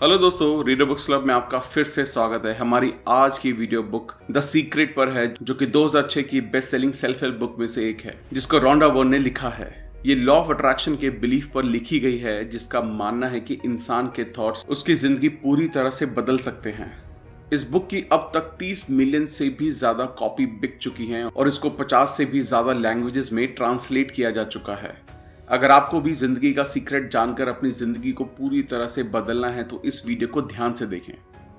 Hello दोस्तों, reader books club में आपका फिर से स्वागत है। हमारी आज की वीडियो बुक द सीक्रेट पर है, जो कि 2006 की best selling self help book में से एक है, जिसको रॉन्डा बर्न ने लिखा है। ये लॉ ऑफ अट्रैक्शन के बिलीफ पर लिखी गई है, जिसका मानना है कि इंसान के थॉट्स उसकी जिंदगी पूरी तरह से बदल सकते हैं। इस बुक की अब तक 30 मिलियन से भी ज्यादा कॉपी बिक चुकी हैं और इसको 50 से भी ज्यादा लैंग्वेजेस में ट्रांसलेट किया जा चुका है। अगर आपको भी जिंदगी का सीक्रेट जानकर अपनी जिंदगी को पूरी तरह से बदलना है तो इस वीडियो को ध्यान से देखें।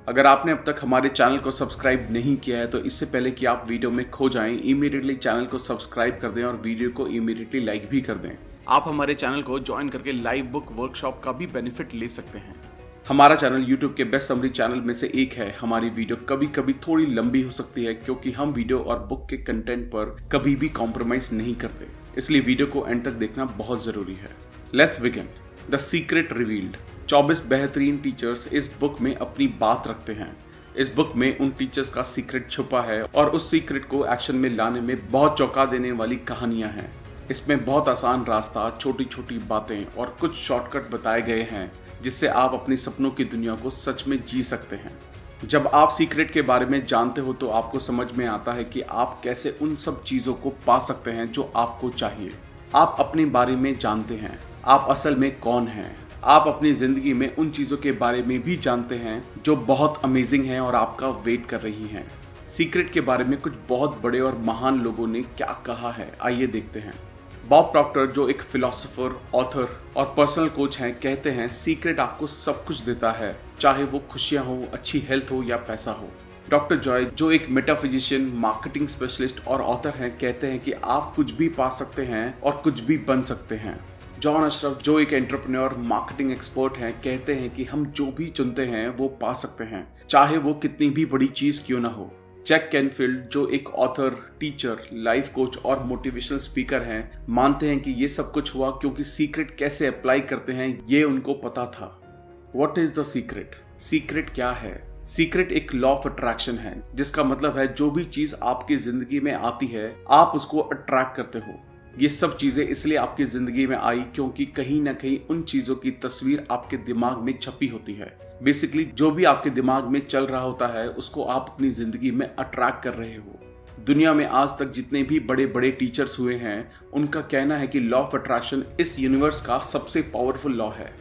अगर आपने अब तक हमारे चैनल को सब्सक्राइब नहीं किया है तो इससे पहले कि आप वीडियो में खो जाएं, इमीडिएटली चैनल को सब्सक्राइब कर दें और वीडियो को इमीडिएटली लाइक भी कर दें। आप हमारे चैनल को ज्वाइन करके लाइव बुक वर्कशॉप का भी बेनिफिट ले सकते हैं। हमारा चैनल यूट्यूब के बेस्ट समरी चैनल में से एक है। हमारी वीडियो कभी कभी थोड़ी लंबी हो सकती है क्योंकि हम वीडियो और बुक के कंटेंट पर कभी भी कॉम्प्रोमाइज नहीं करते, इसलिए वीडियो को एंड तक देखना बहुत जरूरी है। Let's begin. The secret revealed. 24 बेहतरीन टीचर्स इस बुक में अपनी बात रखते हैं। इस बुक में उन टीचर्स का सीक्रेट छुपा है और उस सीक्रेट को एक्शन में लाने में बहुत चौंका देने वाली कहानियां हैं। इसमें बहुत आसान रास्ता, छोटी छोटी बातें और कुछ शॉर्टकट बताए गए हैं जिससे आप अपनी सपनों की दुनिया को सच में जी सकते हैं। जब आप सीक्रेट के बारे में जानते हो तो आपको समझ में आता है कि आप कैसे उन सब चीज़ों को पा सकते हैं जो आपको चाहिए। आप अपने बारे में जानते हैं, आप असल में कौन हैं। आप अपनी ज़िंदगी में उन चीज़ों के बारे में भी जानते हैं जो बहुत अमेजिंग हैं और आपका वेट कर रही हैं। सीक्रेट के बारे में कुछ बहुत बड़े और महान लोगों ने क्या कहा है, आइए देखते हैं। बॉब प्रॉक्टर, जो एक फिलोसोफर, ऑथर और पर्सनल कोच हैं, कहते हैं सीक्रेट आपको सब कुछ देता है, चाहे वो खुशियां हो, अच्छी हेल्थ हो या पैसा हो। डॉक्टर जॉय, जो एक मेटाफिजिशियन, मार्केटिंग स्पेशलिस्ट और ऑथर हैं, कहते हैं कि आप कुछ भी पा सकते हैं और कुछ भी बन सकते हैं। जॉन अशरफ, जो एक एंटरप्रेन्योर, मार्केटिंग एक्सपर्ट हैं, कहते हैं कि हम जो भी चुनते हैं वो पा सकते हैं, चाहे वो कितनी भी बड़ी चीज क्यों ना हो। जैक कैनफील्ड, जो एक ऑथर, टीचर, लाइफ कोच और मोटिवेशनल स्पीकर हैं, मानते हैं कि ये सब कुछ हुआ क्योंकि सीक्रेट कैसे अप्लाई करते हैं ये उनको पता था। What is the secret? Secret क्या है? सीक्रेट एक लॉ ऑफ अट्रैक्शन है, जिसका मतलब है जो भी चीज आपकी जिंदगी में आती है आप उसको अट्रैक्ट करते हो। ये सब चीजें इसलिए आपकी जिंदगी में आई क्योंकि कहीं ना कहीं उन चीजों की तस्वीर आपके दिमाग में छपी होती है। बेसिकली जो भी आपके दिमाग में चल रहा होता है उसको आप अपनी जिंदगी में अट्रैक्ट कर रहे हो। दुनिया में आज तक जितने भी बड़े बड़े टीचर्स हुए हैं उनका कहना है कि लॉ ऑफ अट्रैक्शन इस यूनिवर्स का सबसे पावरफुल लॉ है।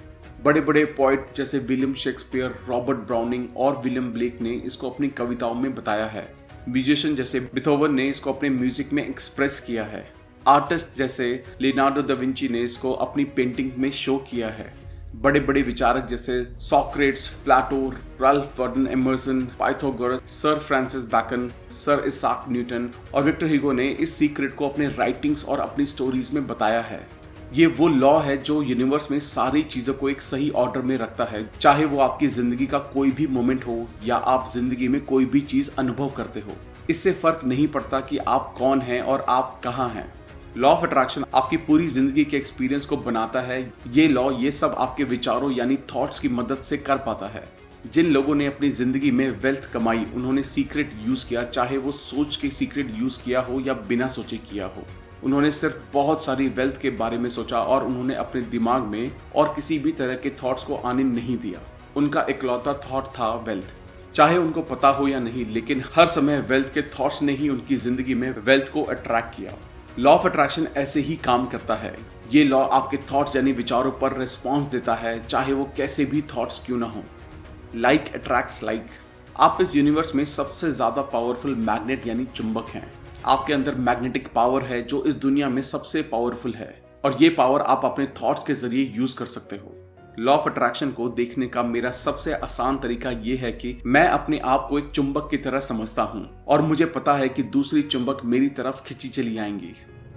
बड़े बड़े पोइट जैसे विलियम शेक्सपियर, रॉबर्ट ब्राउनिंग और विलियम ब्लेक ने इसको अपनी कविताओं में बताया है। म्यूजिशियन जैसे बीथोवन ने इसको अपने म्यूजिक में एक्सप्रेस किया है। आर्टिस्ट जैसे लियोनार्डो दा विंची ने इसको अपनी पेंटिंग में शो किया है। बड़े बड़े विचारक जैसे Socrates, Plato, Ralph Waldo Emerson, Pythagoras, Sir Francis Bacon, Sir Isaac Newton और विक्टर ह्यूगो ने इस सीक्रेट को अपने राइटिंग्स और अपनी स्टोरीज में बताया है। ये वो लॉ है जो यूनिवर्स में सारी चीजों को एक सही ऑर्डर में रखता है, चाहे वो आपकी जिंदगी का कोई भी मोमेंट हो या आप जिंदगी में कोई भी चीज अनुभव करते हो। इससे फर्क नहीं पड़ता कि आप कौन हैं और आप कहाँ हैं। लॉ ऑफ अट्रैक्शन आपकी पूरी जिंदगी के एक्सपीरियंस को बनाता है। ये लॉ ये सब आपके विचारों यानी थॉट्स की मदद से कर पाता है। जिन लोगों ने अपनी जिंदगी में वेल्थ कमाई उन्होंने सीक्रेट यूज किया, चाहे वो सोच के सीक्रेट यूज किया हो या बिना सोचे किया हो। उन्होंने सिर्फ बहुत सारी वेल्थ के बारे में सोचा और उन्होंने अपने दिमाग में और किसी भी तरह के थॉट्स को आने नहीं दिया। उनका इकलौता थॉट था वेल्थ। चाहे उनको पता हो या नहीं, लेकिन हर समय वेल्थ के थॉट्स ने ही उनकी जिंदगी में वेल्थ को अट्रैक्ट किया। लॉ ऑफ अट्रैक्शन ऐसे ही काम करता है। ये लॉ आपके थॉट्स यानी विचारों पर रिस्पॉन्स देता है, चाहे वो कैसे भी थॉट्स क्यों ना हो। Like attracts like. आप इस यूनिवर्स में सबसे ज्यादा पावरफुल मैग्नेट यानी चुंबक हैं। आपके अंदर मैग्नेटिक पावर है जो इस दुनिया में सबसे पावरफुल है और ये पावर आप अपने थॉट्स के जरिए यूज कर सकते हो। लॉ ऑफ अट्रैक्शन को देखने का मेरा सबसे आसान तरीका ये है कि मैं अपने आप को एक चुंबक की तरह समझता हूँ और मुझे पता है कि दूसरी चुंबक मेरी तरफ खिंची चली आएंगी।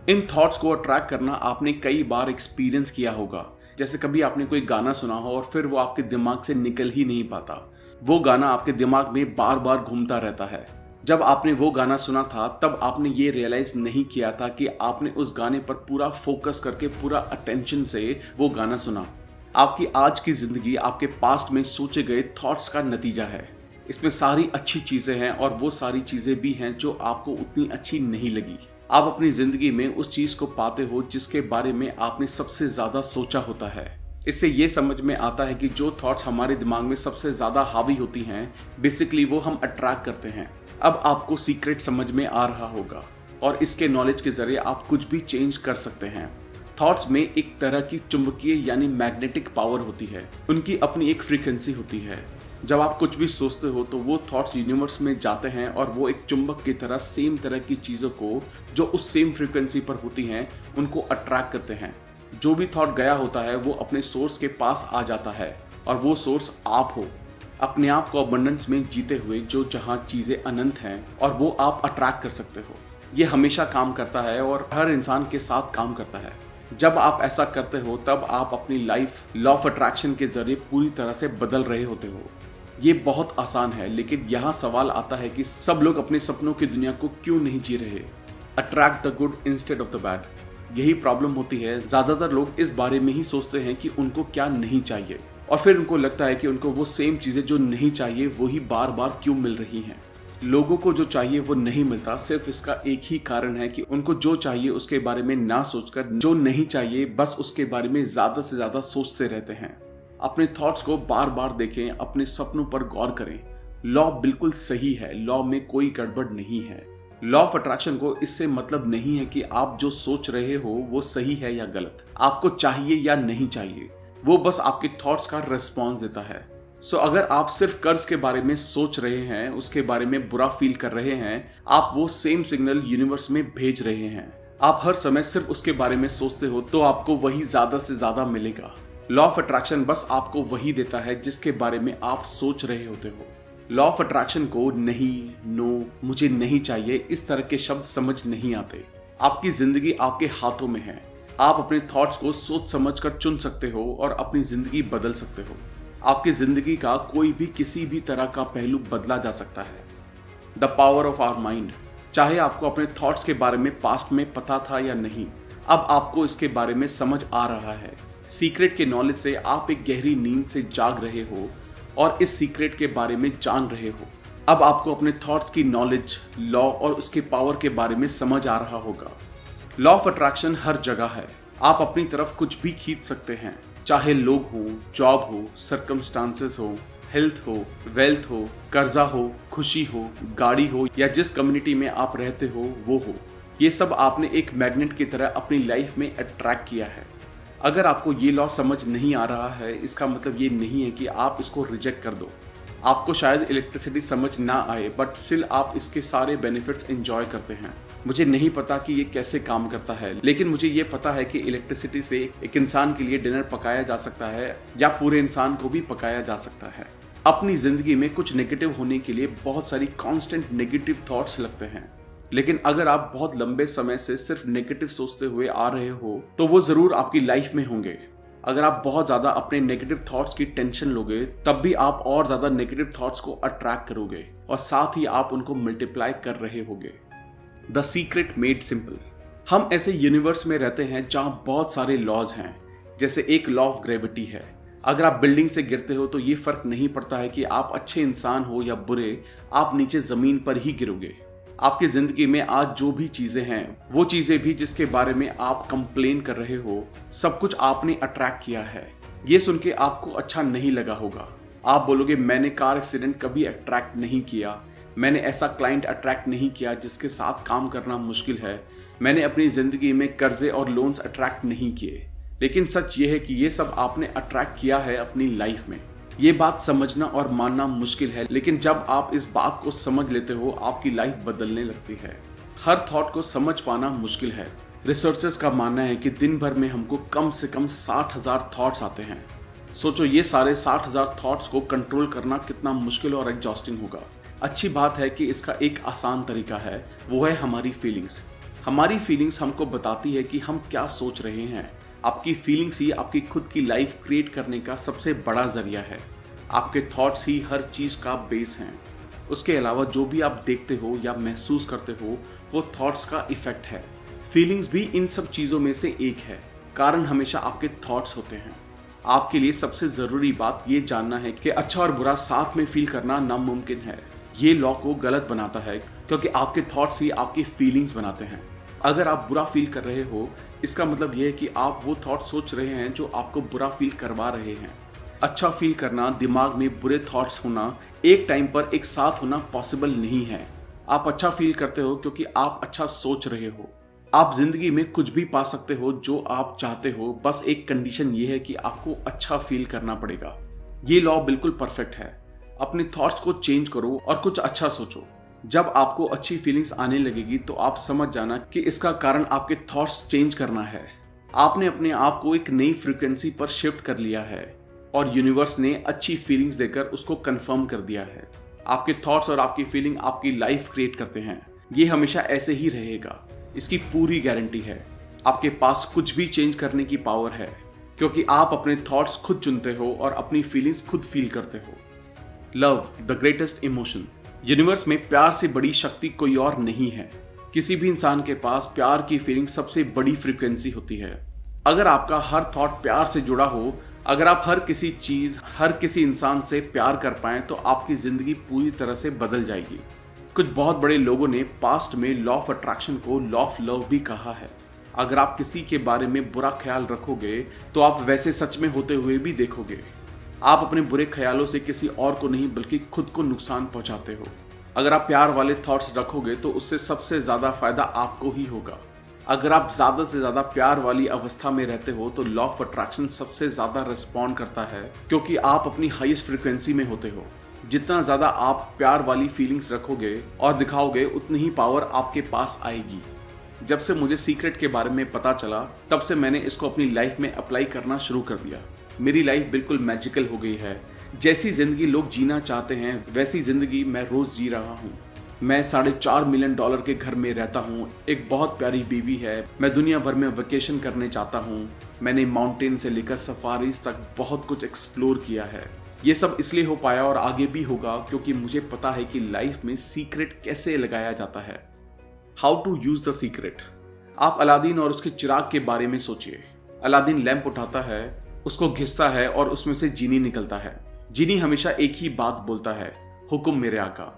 इन थॉट्स को अट्रैक्ट करना आपने कई बार एक्सपीरियंस किया होगा। जैसे कभी आपने कोई गाना सुना हो और फिर वो आपके दिमाग से निकल ही नहीं पाता। वो गाना आपके दिमाग में बार बार घूमता रहता है। जब आपने वो गाना सुना था तब आपने ये रियलाइज नहीं किया था कि आपने उस गाने पर पूरा फोकस करके पूरा अटेंशन से वो गाना सुना। आपकी आज की जिंदगी आपके पास्ट में सोचे गए थॉट्स का नतीजा है। इसमें सारी अच्छी चीजें हैं और वो सारी चीजें भी हैं जो आपको उतनी अच्छी नहीं लगी। आप अपनी जिंदगी में उस चीज को पाते हो जिसके बारे में आपने सबसे ज्यादा सोचा होता है। इससे ये समझ में आता है कि जो थॉट्स हमारे दिमाग में सबसे ज़्यादा हावी होती हैं, बेसिकली वो हम अट्रैक्ट करते हैं। अब आपको सीक्रेट समझ में आ रहा होगा और इसके नॉलेज के ज़रिए आप कुछ भी चेंज कर सकते हैं। थॉट्स में एक तरह की चुंबकीय यानी मैग्नेटिक पावर होती है। उनकी अपनी एक फ्रीक्वेंसी होती है। जब आप कुछ भी सोचते हो तो वो थॉट्स यूनिवर्स में जाते हैं और वो एक चुंबक की तरह सेम तरह की चीज़ों को जो उस सेम फ्रीक्वेंसी पर होती हैं उनको अट्रैक्ट करते हैं। जो भी थॉट गया होता है वो अपने सोर्स के पास आ जाता है और वो सोर्स आप हो। अपने आप को अबंडेंस में जीते हुए जो जहाँ चीज़ें अनंत हैं और वो आप अट्रैक्ट कर सकते हो। ये हमेशा काम करता है और हर इंसान के साथ काम करता है। जब आप ऐसा करते हो तब आप अपनी लाइफ लॉ ऑफ अट्रैक्शन के जरिए पूरी तरह से बदल रहे होते हो। ये बहुत आसान है, लेकिन यहाँ सवाल आता है कि सब लोग अपने सपनों की दुनिया को क्यों नहीं जी रहे। Attract the good instead of the bad. यही प्रॉब्लम होती है। ज़्यादातर लोग इस बारे में ही सोचते हैं कि उनको क्या नहीं चाहिए और फिर उनको लगता है कि उनको वो सेम चीज़ें जो नहीं चाहिए वही बार बार क्यों मिल रही हैं। लोगों को जो चाहिए वो नहीं मिलता, सिर्फ इसका एक ही कारण है कि उनको जो चाहिए उसके बारे में ना सोचकर जो नहीं चाहिए बस उसके बारे में ज़्यादा से ज़्यादा सोचते रहते हैं। अपने थॉट्स को बार बार देखें, अपने सपनों पर गौर करें। लॉ बिल्कुल सही है, लॉ में कोई गड़बड़ नहीं है। लॉ ऑफ अट्रैक्शन को इससे मतलब नहीं है कि आप जो सोच रहे हो वो सही है या गलत, आपको चाहिए या नहीं चाहिए। वो बस आपके थॉट्स का रिस्पॉन्स देता है। सो अगर आप सिर्फ कर्ज के बारे में सोच रहे हैं, उसके बारे में बुरा फील कर रहे हैं, आप वो सेम सिग्नल यूनिवर्स में भेज रहे हैं। आप हर समय सिर्फ उसके बारे में सोचते हो तो आपको वही ज्यादा से ज्यादा मिलेगा। लॉ ऑफ अट्रैक्शन बस आपको वही देता है जिसके बारे में आप सोच रहे होते हो। लॉ ऑफ अट्रैक्शन को नहीं, नो, मुझे नहीं चाहिए इस तरह के शब्द समझ नहीं आते। आपकी जिंदगी आपके हाथों में है। आप अपने थॉट्स को सोच समझ कर चुन सकते हो और अपनी जिंदगी बदल सकते हो। आपकी जिंदगी का कोई भी किसी भी तरह का पहलू बदला जा सकता है। The power of our mind. चाहे आपको अपने थॉट्स के बारे में पास्ट में पता था या नहीं, अब आपको इसके बारे में समझ आ रहा है। सीक्रेट के नॉलेज से आप एक गहरी नींद से जाग रहे हो और इस सीक्रेट के बारे में जान रहे हो। अब आपको अपने थॉट्स की नॉलेज, लॉ और उसके पावर के बारे में समझ आ रहा होगा। लॉ ऑफ अट्रैक्शन हर जगह है। आप अपनी तरफ कुछ भी खींच सकते हैं, चाहे लोग हो, जॉब हो, सर्कमस्टांसेस हो, हेल्थ हो, वेल्थ हो, कर्जा हो, खुशी हो, गाड़ी हो या जिस कम्युनिटी में आप रहते हो वो हो। ये सब आपने एक मैग्नेट की तरह अपनी लाइफ में अट्रैक्ट किया है। अगर आपको ये लॉ समझ नहीं आ रहा है, इसका मतलब ये नहीं है कि आप इसको रिजेक्ट कर दो। आपको शायद इलेक्ट्रिसिटी समझ ना आए, बट स्टिल आप इसके सारे बेनिफिट्स एंजॉय करते हैं। मुझे नहीं पता कि ये कैसे काम करता है, लेकिन मुझे ये पता है कि इलेक्ट्रिसिटी से एक इंसान के लिए डिनर पकाया जा सकता है या पूरे इंसान को भी पकाया जा सकता है। अपनी जिंदगी में कुछ नेगेटिव होने के लिए बहुत सारी कांस्टेंट नेगेटिव थॉट्स लगते हैं, लेकिन अगर आप बहुत लंबे समय से सिर्फ नेगेटिव सोचते हुए आ रहे हो तो वो जरूर आपकी लाइफ में होंगे। अगर आप बहुत ज्यादा अपने नेगेटिव थॉट्स की टेंशन लोगे तब भी आप और ज्यादा नेगेटिव थॉट्स को अट्रैक्ट करोगे और साथ ही आप उनको मल्टीप्लाई कर रहे होगे। The secret made simple. हम ऐसे यूनिवर्स में रहते हैं जहां बहुत सारे लॉज हैं। जैसे एक लॉ ऑफ ग्रेविटी है। अगर आप बिल्डिंग से गिरते हो तो ये फर्क नहीं पड़ता है कि आप अच्छे इंसान हो या बुरे, आप नीचे जमीन पर ही गिरोगे। आपकी जिंदगी में आज जो भी चीजें हैं, वो चीजें भी जिसके बारे में आप कंप्लेन कर रहे हो, सब कुछ आपने अट्रैक्ट किया है। ये सुन के आपको अच्छा नहीं लगा होगा। आप बोलोगे मैंने कार एक्सीडेंट कभी अट्रैक्ट नहीं किया, मैंने ऐसा क्लाइंट अट्रैक्ट नहीं किया जिसके साथ काम करना मुश्किल है, मैंने अपनी जिंदगी में कर्जे और लोन्स अट्रैक्ट नहीं किए। लेकिन सच ये है कि ये सब आपने अट्रैक्ट किया है अपनी लाइफ में। ये बात समझना और मानना मुश्किल है, लेकिन जब आप इस बात को समझ लेते हो आपकी लाइफ बदलने लगती है। हर थॉट को समझ पाना मुश्किल है। रिसर्चर्स का मानना है कि दिन भर में हमको कम से कम 60,000 थॉट्स आते हैं। सोचो ये सारे 60,000 थॉट्स को कंट्रोल करना कितना मुश्किल और एग्जॉस्टिंग होगा। अच्छी बात है कि इसका एक आसान तरीका है, वो है हमारी फीलिंग्स। हमारी फीलिंग्स हमको बताती है कि हम क्या सोच रहे हैं। आपकी फीलिंग्स ही आपकी खुद की लाइफ क्रिएट करने का सबसे बड़ा जरिया है। आपके थॉट्स ही हर चीज़ का बेस हैं। उसके अलावा जो भी आप देखते हो या महसूस करते हो वो थॉट्स का इफेक्ट है। फीलिंग्स भी इन सब चीज़ों में से एक है। कारण हमेशा आपके थॉट्स होते हैं। आपके लिए सबसे ज़रूरी बात ये जानना है कि अच्छा और बुरा साथ में फील करना नामुमकिन है। ये लॉ को गलत बनाता है क्योंकि आपके थॉट्स ही आपकी फीलिंग्स बनाते हैं। अगर आप बुरा फील कर रहे हो, इसका मतलब यह है कि आप वो थॉट सोच रहे हैं जो आपको बुरा फील करवा रहे हैं। अच्छा फील करना, दिमाग में बुरे थॉट्स होना, एक टाइम पर एक साथ होना पॉसिबल नहीं है। आप अच्छा फील करते हो क्योंकि आप अच्छा सोच रहे हो। आप जिंदगी में कुछ भी पा सकते हो जो आप चाहते हो, बस एक कंडीशन ये है कि आपको अच्छा फील करना पड़ेगा। ये लॉ बिल्कुल परफेक्ट है। अपने थॉट्स को चेंज करो और कुछ अच्छा सोचो। जब आपको अच्छी फीलिंग्स आने लगेगी तो आप समझ जाना कि इसका कारण आपके थॉट्स चेंज करना है। आपने अपने आप को एक नई फ्रीक्वेंसी पर शिफ्ट कर लिया है और यूनिवर्स ने अच्छी फीलिंग्स देकर उसको कंफर्म कर दिया है। आपके थॉट्स और आपकी फीलिंग आपकी लाइफ क्रिएट करते हैं। ये हमेशा ऐसे ही रहेगा, इसकी पूरी गारंटी है। आपके पास कुछ भी चेंज करने की पावर है क्योंकि आप अपने थॉट्स खुद चुनते हो और अपनी फीलिंग्स खुद फील करते हो। Love, the greatest emotion. Universe में प्यार से बड़ी शक्ति कोई और नहीं है। किसी भी इंसान के पास प्यार की फीलिंग सबसे बड़ी फ्रीक्वेंसी होती है। अगर आपका हर थॉट प्यार से जुड़ा हो, अगर आप हर किसी चीज, हर किसी इंसान से प्यार कर पाएं तो आपकी जिंदगी पूरी तरह से बदल जाएगी। कुछ बहुत बड़े लोगों ने पास्ट में लॉ ऑफ अट्रैक्शन को लॉ ऑफ लव भी कहा है। अगर आप किसी के बारे में बुरा ख्याल रखोगे तो आप वैसे सच में होते हुए भी देखोगे। आप अपने बुरे ख्यालों से किसी और को नहीं बल्कि खुद को नुकसान पहुंचाते हो। अगर आप प्यार वाले थॉट्स रखोगे तो उससे सबसे ज्यादा फायदा आपको ही होगा। अगर आप ज्यादा से ज्यादा प्यार वाली अवस्था में रहते हो तो लॉ ऑफ अट्रैक्शन सबसे ज्यादा रिस्पॉन्ड करता है क्योंकि आप अपनी हाईएस्ट फ्रीक्वेंसी में होते हो। जितना ज्यादा आप प्यार वाली फीलिंग्स रखोगे और दिखाओगे, उतनी ही पावर आपके पास आएगी। जब से मुझे सीक्रेट के बारे में पता चला, तब से मैंने इसको अपनी लाइफ में अप्लाई करना शुरू कर दिया। मेरी लाइफ बिल्कुल मैजिकल हो गई है। जैसी जिंदगी लोग जीना चाहते हैं वैसी जिंदगी मैं रोज जी रहा हूँ। मैं $4.5 मिलियन के घर में रहता हूँ। एक बहुत प्यारी बीवी है। मैं दुनिया भर में वेकेशन करने चाहता हूँ। मैंने माउंटेन से लेकर सफारीज तक बहुत कुछ एक्सप्लोर किया है। ये सब इसलिए हो पाया और आगे भी होगा क्योंकि मुझे पता है कि लाइफ में सीक्रेट कैसे लगाया जाता है। How to use the secret. आप अलादीन और उसके चिराग के बारे में सोचिए। अलादीन लैंप उठाता है, उसको घिसता है और उसमें से जीनी निकलता है। जीनी हमेशा एक ही बात बोलता है, हुक्म मेरे आका।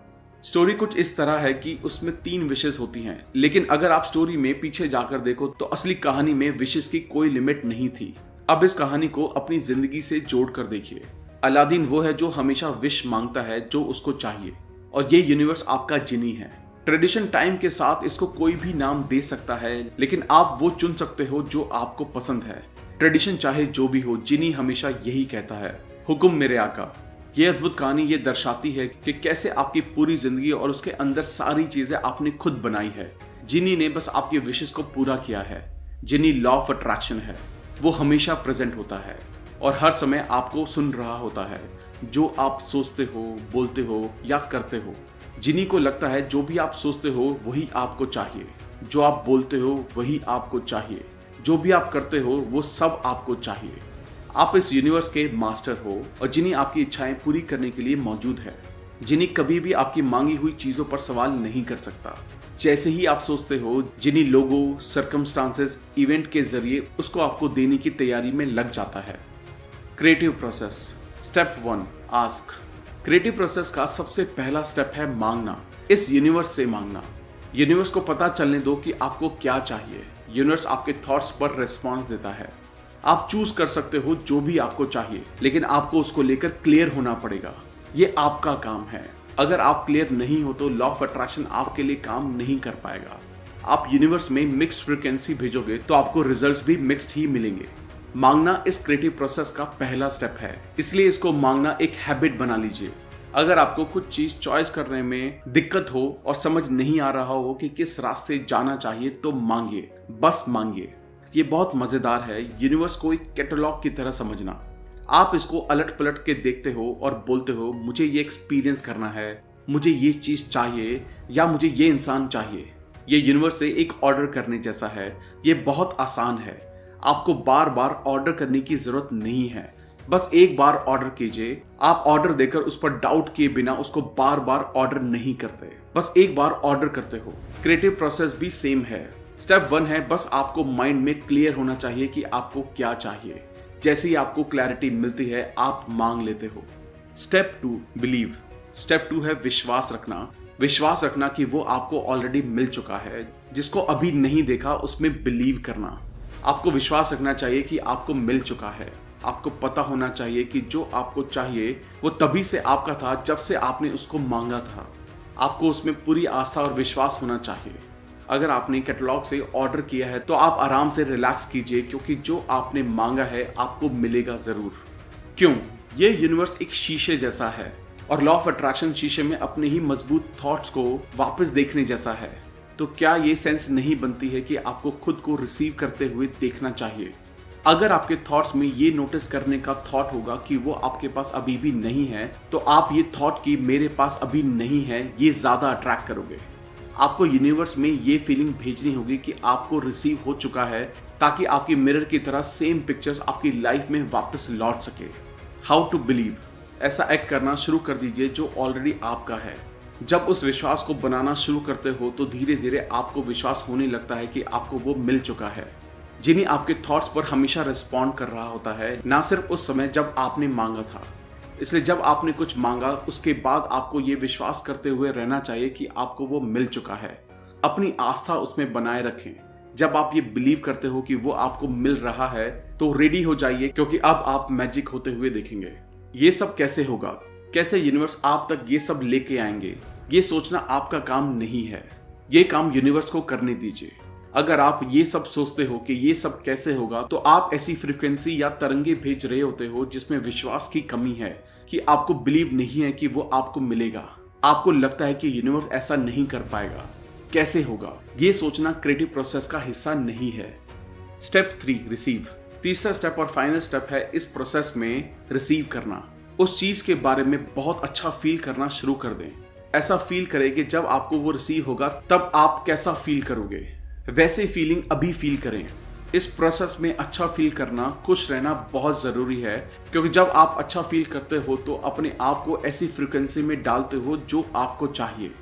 स्टोरी कुछ इस तरह है कि उसमें 3 विशेस होती हैं, लेकिन अगर आप स्टोरी में पीछे जाकर देखो तो असली कहानी में विशेस की कोई लिमिट नहीं थी। अब इस कहानी को अपनी जिंदगी से जोड़ कर देखिए। अलादीन वो है जो हमेशा विश मांगता है जो उसको चाहिए, और ये यूनिवर्स आपका जिनी है। ट्रेडिशन टाइम के साथ इसको कोई भी नाम दे सकता है, लेकिन आप वो चुन सकते हो जो आपको पसंद है। ट्रेडिशन चाहे जो भी हो, जिनी हमेशा यही कहता है, हुक्म मेरे आका। ये अद्भुत कहानी ये दर्शाती है कि कैसे आपकी पूरी जिंदगी और उसके अंदर सारी चीजें आपने खुद बनाई है। जिनी ने बस आपके विशेस को पूरा किया है। जिनी लॉ ऑफ अट्रैक्शन है। वो हमेशा प्रेजेंट होता है और हर समय आपको सुन रहा होता है, जो आप सोचते हो, बोलते हो या करते हो। जिनी को लगता है जो भी आप सोचते हो वही आपको चाहिए, जो आप बोलते हो वही आपको चाहिए, जो भी आप करते हो वो सब आपको चाहिए। आप इस यूनिवर्स के मास्टर हो और जिनी आपकी इच्छाएं पूरी करने के लिए मौजूद है। जिनी कभी भी आपकी मांगी हुई चीजों पर सवाल नहीं कर सकता। जैसे ही आप सोचते हो, जिनी लोगों, सर्कमस्टांसेस, इवेंट के जरिए उसको आपको देने की तैयारी में लग जाता है। Creative process. Step 1, ask. Creative process का सबसे पहला स्टेप है मांगना। इस यूनिवर्स से मांगना। यूनिवर्स को पता चलने दो कि आपको क्या चाहिए। यूनिवर्स आपके थॉट्स पर रिस्पॉन्स देता है। आप चूज कर सकते हो जो भी आपको चाहिए, लेकिन आपको उसको लेकर क्लियर होना पड़ेगा। ये आपका काम है। अगर आप क्लियर नहीं हो तो लॉ ऑफ अट्रैक्शन आपके लिए काम नहीं कर पाएगा। आप यूनिवर्स में मिक्स्ड फ्रीक्वेंसी भेजोगे तो आपको रिजल्ट्स भी मिक्स्ड ही मिलेंगे। मांगना इस क्रिएटिव प्रोसेस का पहला स्टेप है, इसलिए इसको मांगना एक हैबिट बना लीजिए। अगर आपको कुछ चीज चॉइस करने में दिक्कत हो और समझ नहीं आ रहा हो कि किस रास्ते जाना चाहिए तो मांगिए, बस मांगिए। ये बहुत मजेदार है यूनिवर्स को एक कैटलॉग की तरह समझना। आप इसको अलट पलट के देखते हो और बोलते हो, मुझे ये एक्सपीरियंस करना है, मुझे ये चीज चाहिए या मुझे ये इंसान चाहिए। ये यूनिवर्स से एक ऑर्डर करने जैसा है। ये बहुत आसान है। आपको बार बार ऑर्डर करने की जरूरत नहीं है। बस एक बार ऑर्डर कीजिए। आप ऑर्डर देकर उस पर डाउट किए बिना उसको बार बार ऑर्डर नहीं करते, बस एक बार ऑर्डर करते हो। क्रिएटिव प्रोसेस भी सेम है। स्टेप 1 है, बस आपको माइंड में क्लियर होना चाहिए कि आपको क्या चाहिए। जैसे ही आपको क्लैरिटी मिलती है आप मांग लेते हो। Step 2, believe. स्टेप 2 है विश्वास रखना। विश्वास रखना कि वो आपको ऑलरेडी मिल चुका है। जिसको अभी नहीं देखा उसमें बिलीव करना। आपको विश्वास रखना चाहिए कि आपको मिल चुका है। आपको पता होना चाहिए कि जो आपको चाहिए वो तभी से आपका था जब से आपने उसको मांगा था। आपको उसमें पूरी आस्था और विश्वास होना चाहिए। अगर आपने कैटलॉग से ऑर्डर किया है तो आप आराम से रिलैक्स कीजिए, क्योंकि जो आपने मांगा है आपको मिलेगा जरूर। क्यों? ये यूनिवर्स एक शीशे जैसा है और लॉ ऑफ अट्रैक्शन शीशे में अपने ही मजबूत थॉट्स को वापस देखने जैसा है। तो क्या ये सेंस नहीं बनती है कि आपको खुद को रिसीव करते हुए देखना चाहिए? अगर आपके थॉट्स में ये नोटिस करने का थॉट होगा कि वो आपके पास अभी भी नहीं है, तो आप ये थॉट कि मेरे पास अभी नहीं है ये ज्यादा अट्रैक्ट करोगे। आपको यूनिवर्स में ये फीलिंग भेजनी होगी कि आपको रिसीव हो चुका है, ताकि आपकी मिरर की तरह सेम पिक्चर्स आपकी लाइफ में वापस लौट सके। How to believe? ऐसा एक्ट करना शुरू कर दीजिए जो ऑलरेडी आपका है। जब उस विश्वास को बनाना शुरू करते हो तो धीरे धीरे आपको विश्वास होने लगता है कि आपको वो मिल चुका है। जिन्हें आपके थॉट्स पर हमेशा रिस्पॉन्ड कर रहा होता है, ना सिर्फ उस समय जब आपने मांगा था। इसलिए जब आपने कुछ मांगा उसके बाद आपको ये विश्वास करते हुए रहना चाहिए कि आपको वो मिल चुका है। अपनी आस्था उसमें बनाए रखें। जब आप ये बिलीव करते हो कि वो आपको मिल रहा है तो रेडी हो जाइए, क्योंकि अब आप मैजिक होते हुए देखेंगे। ये सब कैसे होगा? कैसे यूनिवर्स आप तक ये सब लेके आएंगे? ये सोचना आपका काम नहीं है। ये काम यूनिवर्स को करने दीजिए। अगर आप ये सब सोचते हो कि ये सब कैसे होगा, तो आप ऐसी फ्रीक्वेंसी या तरंगे भेज रहे होते हो जिसमें विश्वास की कमी है, कि आपको बिलीव नहीं है कि वो आपको मिलेगा। आपको लगता है कि यूनिवर्स ऐसा नहीं कर पाएगा, कैसे होगा? ये सोचना क्रिएटिव प्रोसेस का हिस्सा नहीं है। Step 3, receive. तीसरा स्टेप और फाइनल स्टेप है इस प्रोसेस में रिसीव करना। उस चीज के बारे में बहुत अच्छा फील करना शुरू कर दें। ऐसा फील करें कि जब आपको वो रिसीव होगा तब आप कैसा फील करोगे, वैसे फीलिंग अभी फील करें। इस प्रोसेस में अच्छा फील करना, खुश रहना बहुत जरूरी है, क्योंकि जब आप अच्छा फील करते हो तो अपने आप को ऐसी फ्रीक्वेंसी में डालते हो जो आपको चाहिए।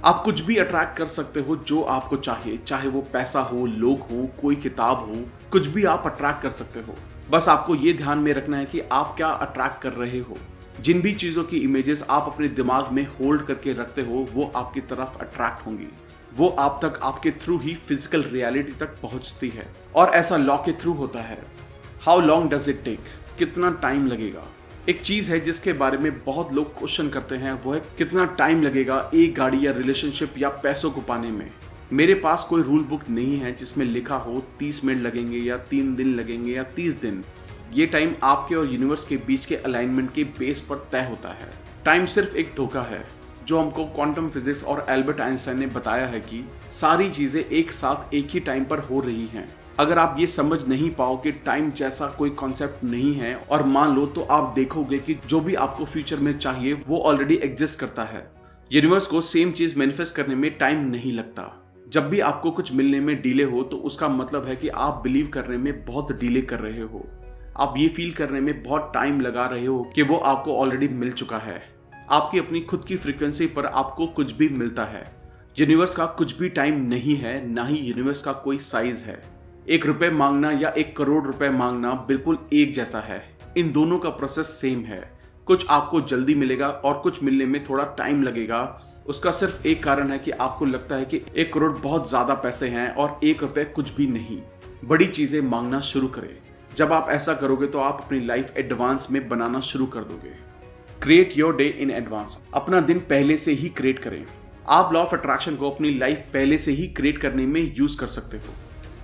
आप कुछ भी अट्रैक्ट कर सकते हो जो आपको चाहिए, चाहे वो पैसा हो, लोग हो, कोई किताब हो, कुछ भी आप अट्रैक्ट कर सकते हो। बस आपको ये ध्यान में रखना है कि आप क्या अट्रैक्ट कर रहे हो। जिन भी चीजों की इमेजेस आप अपने दिमाग में होल्ड करके रखते हो वो आपकी तरफ अट्रैक्ट होंगी। वो आप तक आपके थ्रू ही फिजिकल रियलिटी तक पहुंचती है, और ऐसा लॉ के थ्रू होता है। How long does it take? कितना टाइम लगेगा? एक चीज है जिसके बारे में बहुत लोग क्वेश्चन करते हैं, वो है कितना टाइम लगेगा एक गाड़ी या रिलेशनशिप या पैसों को पाने में। मेरे पास कोई रूल बुक नहीं है जिसमें लिखा हो 30 मिनट लगेंगे या 3 दिन लगेंगे या 30 दिन। ये टाइम आपके और यूनिवर्स के बीच के अलाइनमेंट के बेस पर तय होता है। टाइम सिर्फ एक धोखा है जो हमको क्वांटम फिजिक्स और एल्बर्ट आइंस्टाइन ने बताया है कि सारी चीजें एक साथ एक ही टाइम पर हो रही हैं। अगर आप ये समझ नहीं पाओ कि टाइम जैसा कोई कॉन्सेप्ट नहीं है और मान लो, तो आप देखोगे कि जो भी आपको फ्यूचर में चाहिए वो ऑलरेडी एग्जिस्ट करता है। यूनिवर्स को सेम चीज मैनिफेस्ट करने में टाइम नहीं लगता। जब भी आपको कुछ मिलने में डिले हो तो उसका मतलब है कि आप बिलीव करने में बहुत डिले कर रहे हो। आप ये फील करने में बहुत टाइम लगा रहे हो कि वो आपको ऑलरेडी मिल चुका है। आपकी अपनी खुद की फ्रीक्वेंसी पर आपको कुछ भी मिलता है। यूनिवर्स का कुछ भी टाइम नहीं है, ना ही यूनिवर्स का कोई साइज है। 1 रुपए मांगना या 1 करोड़ रुपए मांगना बिल्कुल एक जैसा है। इन दोनों का प्रोसेस सेम है। कुछ आपको जल्दी मिलेगा और कुछ मिलने में थोड़ा टाइम लगेगा। उसका सिर्फ एक कारण है कि आपको लगता है कि 1 करोड़ बहुत ज्यादा पैसे हैं और 1 रुपए कुछ भी नहीं। बड़ी चीजें मांगना शुरू करें। जब आप ऐसा करोगे तो आप अपनी लाइफ एडवांस में बनाना शुरू कर दोगे। Create your day in advance. अपना दिन पहले से ही क्रिएट करें। आप लॉ ऑफ अट्रैक्शन को अपनी लाइफ पहले से ही क्रिएट करने में यूज कर सकते हो।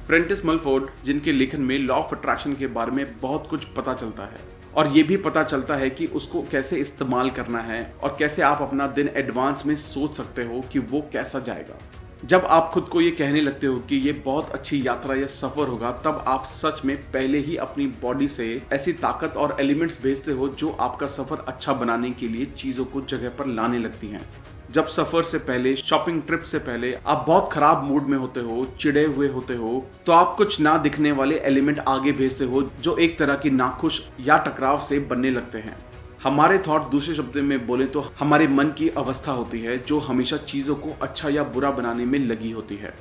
प्रेंटिस मलफोर्ड, जिनके लेखन में लॉ ऑफ अट्रैक्शन के बारे में बहुत कुछ पता चलता है और ये भी पता चलता है कि उसको कैसे इस्तेमाल करना है और कैसे आप अपना दिन एडवांस में सोच सकते हो कि वो कैसा जाएगा। जब आप खुद को ये कहने लगते हो कि ये बहुत अच्छी यात्रा या सफर होगा, तब आप सच में पहले ही अपनी बॉडी से ऐसी ताकत और एलिमेंट्स भेजते हो जो आपका सफर अच्छा बनाने के लिए चीजों को जगह पर लाने लगती हैं। जब सफर से पहले, शॉपिंग ट्रिप से पहले आप बहुत खराब मूड में होते हो, चिड़े हुए होते हो, तो आप कुछ ना दिखने वाले एलिमेंट आगे भेजते हो जो एक तरह की नाखुश या टकराव से बनने लगते हैं। हमारे थॉट, दूसरे शब्दों में बोले तो हमारे मन की अवस्था होती है जो हमेशा चीजों को अच्छा या बुरा बनाने में लगी होती है।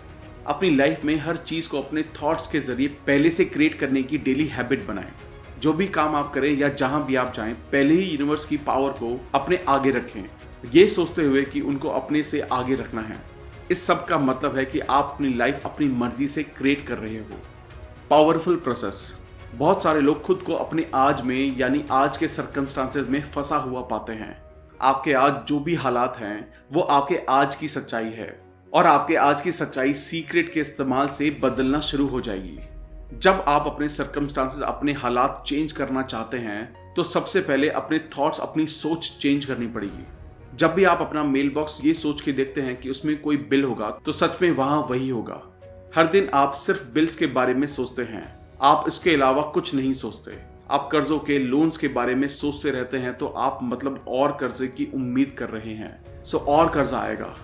अपनी लाइफ में हर चीज को अपने थॉट्स के जरिए पहले से क्रिएट करने की डेली हैबिट बनाएं। जो भी काम आप करें या जहां भी आप जाएं, पहले ही यूनिवर्स की पावर को अपने आगे रखें। ये सोचते हुए कि उनको अपने से आगे रखना है। इस सब का मतलब है कि आप अपनी लाइफ अपनी मर्जी से क्रिएट कर रहे हो। Powerful process. बहुत सारे लोग खुद को अपने आज में यानी आज के सर्कमस्टांसेस में फंसा हुआ पाते हैं। आपके आज जो भी हालात हैं वो आपके आज की सच्चाई है और आपके आज की सच्चाई सीक्रेट के इस्तेमाल से बदलना शुरू हो जाएगी। जब आप अपने सर्कमस्टांसेस अपने हालात चेंज करना चाहते हैं तो सबसे पहले अपने थॉट्स अपनी सोच चेंज करनी पड़ेगी। जब भी आप अपना मेल बॉक्स ये सोच के देखते हैं कि उसमें कोई बिल होगा तो सच में वहां वही होगा। हर दिन आप सिर्फ बिल्स के बारे में सोचते हैं, आप इसके अलावा कुछ नहीं सोचते। आप कर्जों के लोन्स के बारे में सोचते रहते हैं तो आप मतलब और कर्जे की उम्मीद कर रहे हैं, सो और कर्जा आएगा।